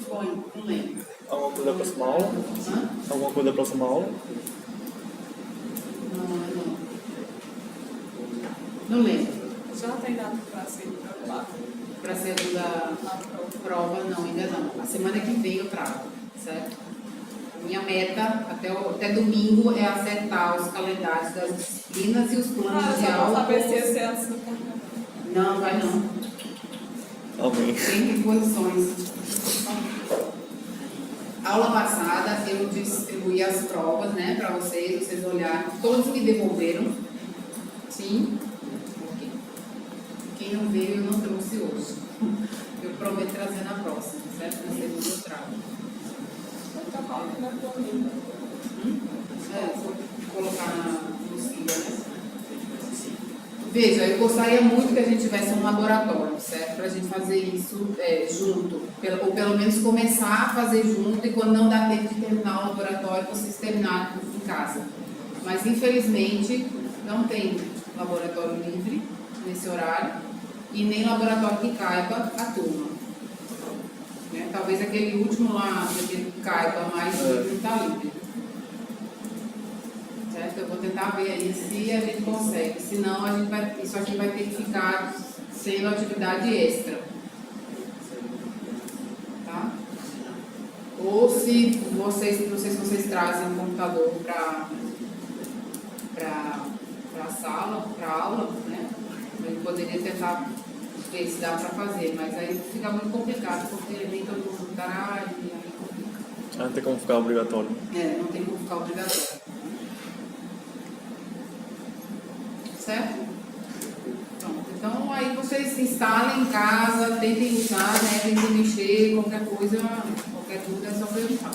Bom, não lembro.
Alguma coisa da próxima aula?
Hã?
Alguma coisa da próxima aula?
Não lembro.
Já tem data
para ser gravado.
Para a segunda prova, não, ainda não. A semana que vem eu trago, certo? Minha meta até domingo é acertar os calendários das disciplinas e os planos de
Só para
aula.
saber se esse é antes do carnaval.
Não, vai não.
Amém.
Tem condições. Aula passada eu distribuí as provas, né, para vocês olharem, todos que devolveram. Sim? Ok. Quem não veio eu não trouxe hoje. Eu prometo trazer na próxima, certo? Na segunda eu trago.
Então, coloca na planilha.
Vou colocar no Cida, né? Veja, eu gostaria muito que a gente tivesse um laboratório, certo? Para a gente fazer isso junto, ou pelo menos começar a fazer junto, e quando não dá tempo de terminar o laboratório, vocês terminarem em casa. Mas infelizmente não tem laboratório livre nesse horário e nem laboratório que caiba a turma. Né? Talvez aquele último lá, aquele que caiba mais não está livre. Certo? Eu vou tentar ver aí se a gente consegue. Senão isso aqui vai ter que ficar sendo atividade extra. Tá? Ou se vocês, não sei se vocês trazem um computador para a sala, para a aula, né? Eu poderia tentar ver se dá para fazer, mas aí fica muito complicado, porque nem todo mundo está e aí complica.
Não tem como ficar obrigatório.
Não tem como ficar obrigatório. Certo? Pronto. Então aí vocês instalem em casa, tentem usar, né? Tentem mexer, qualquer coisa, qualquer dúvida é só perguntar.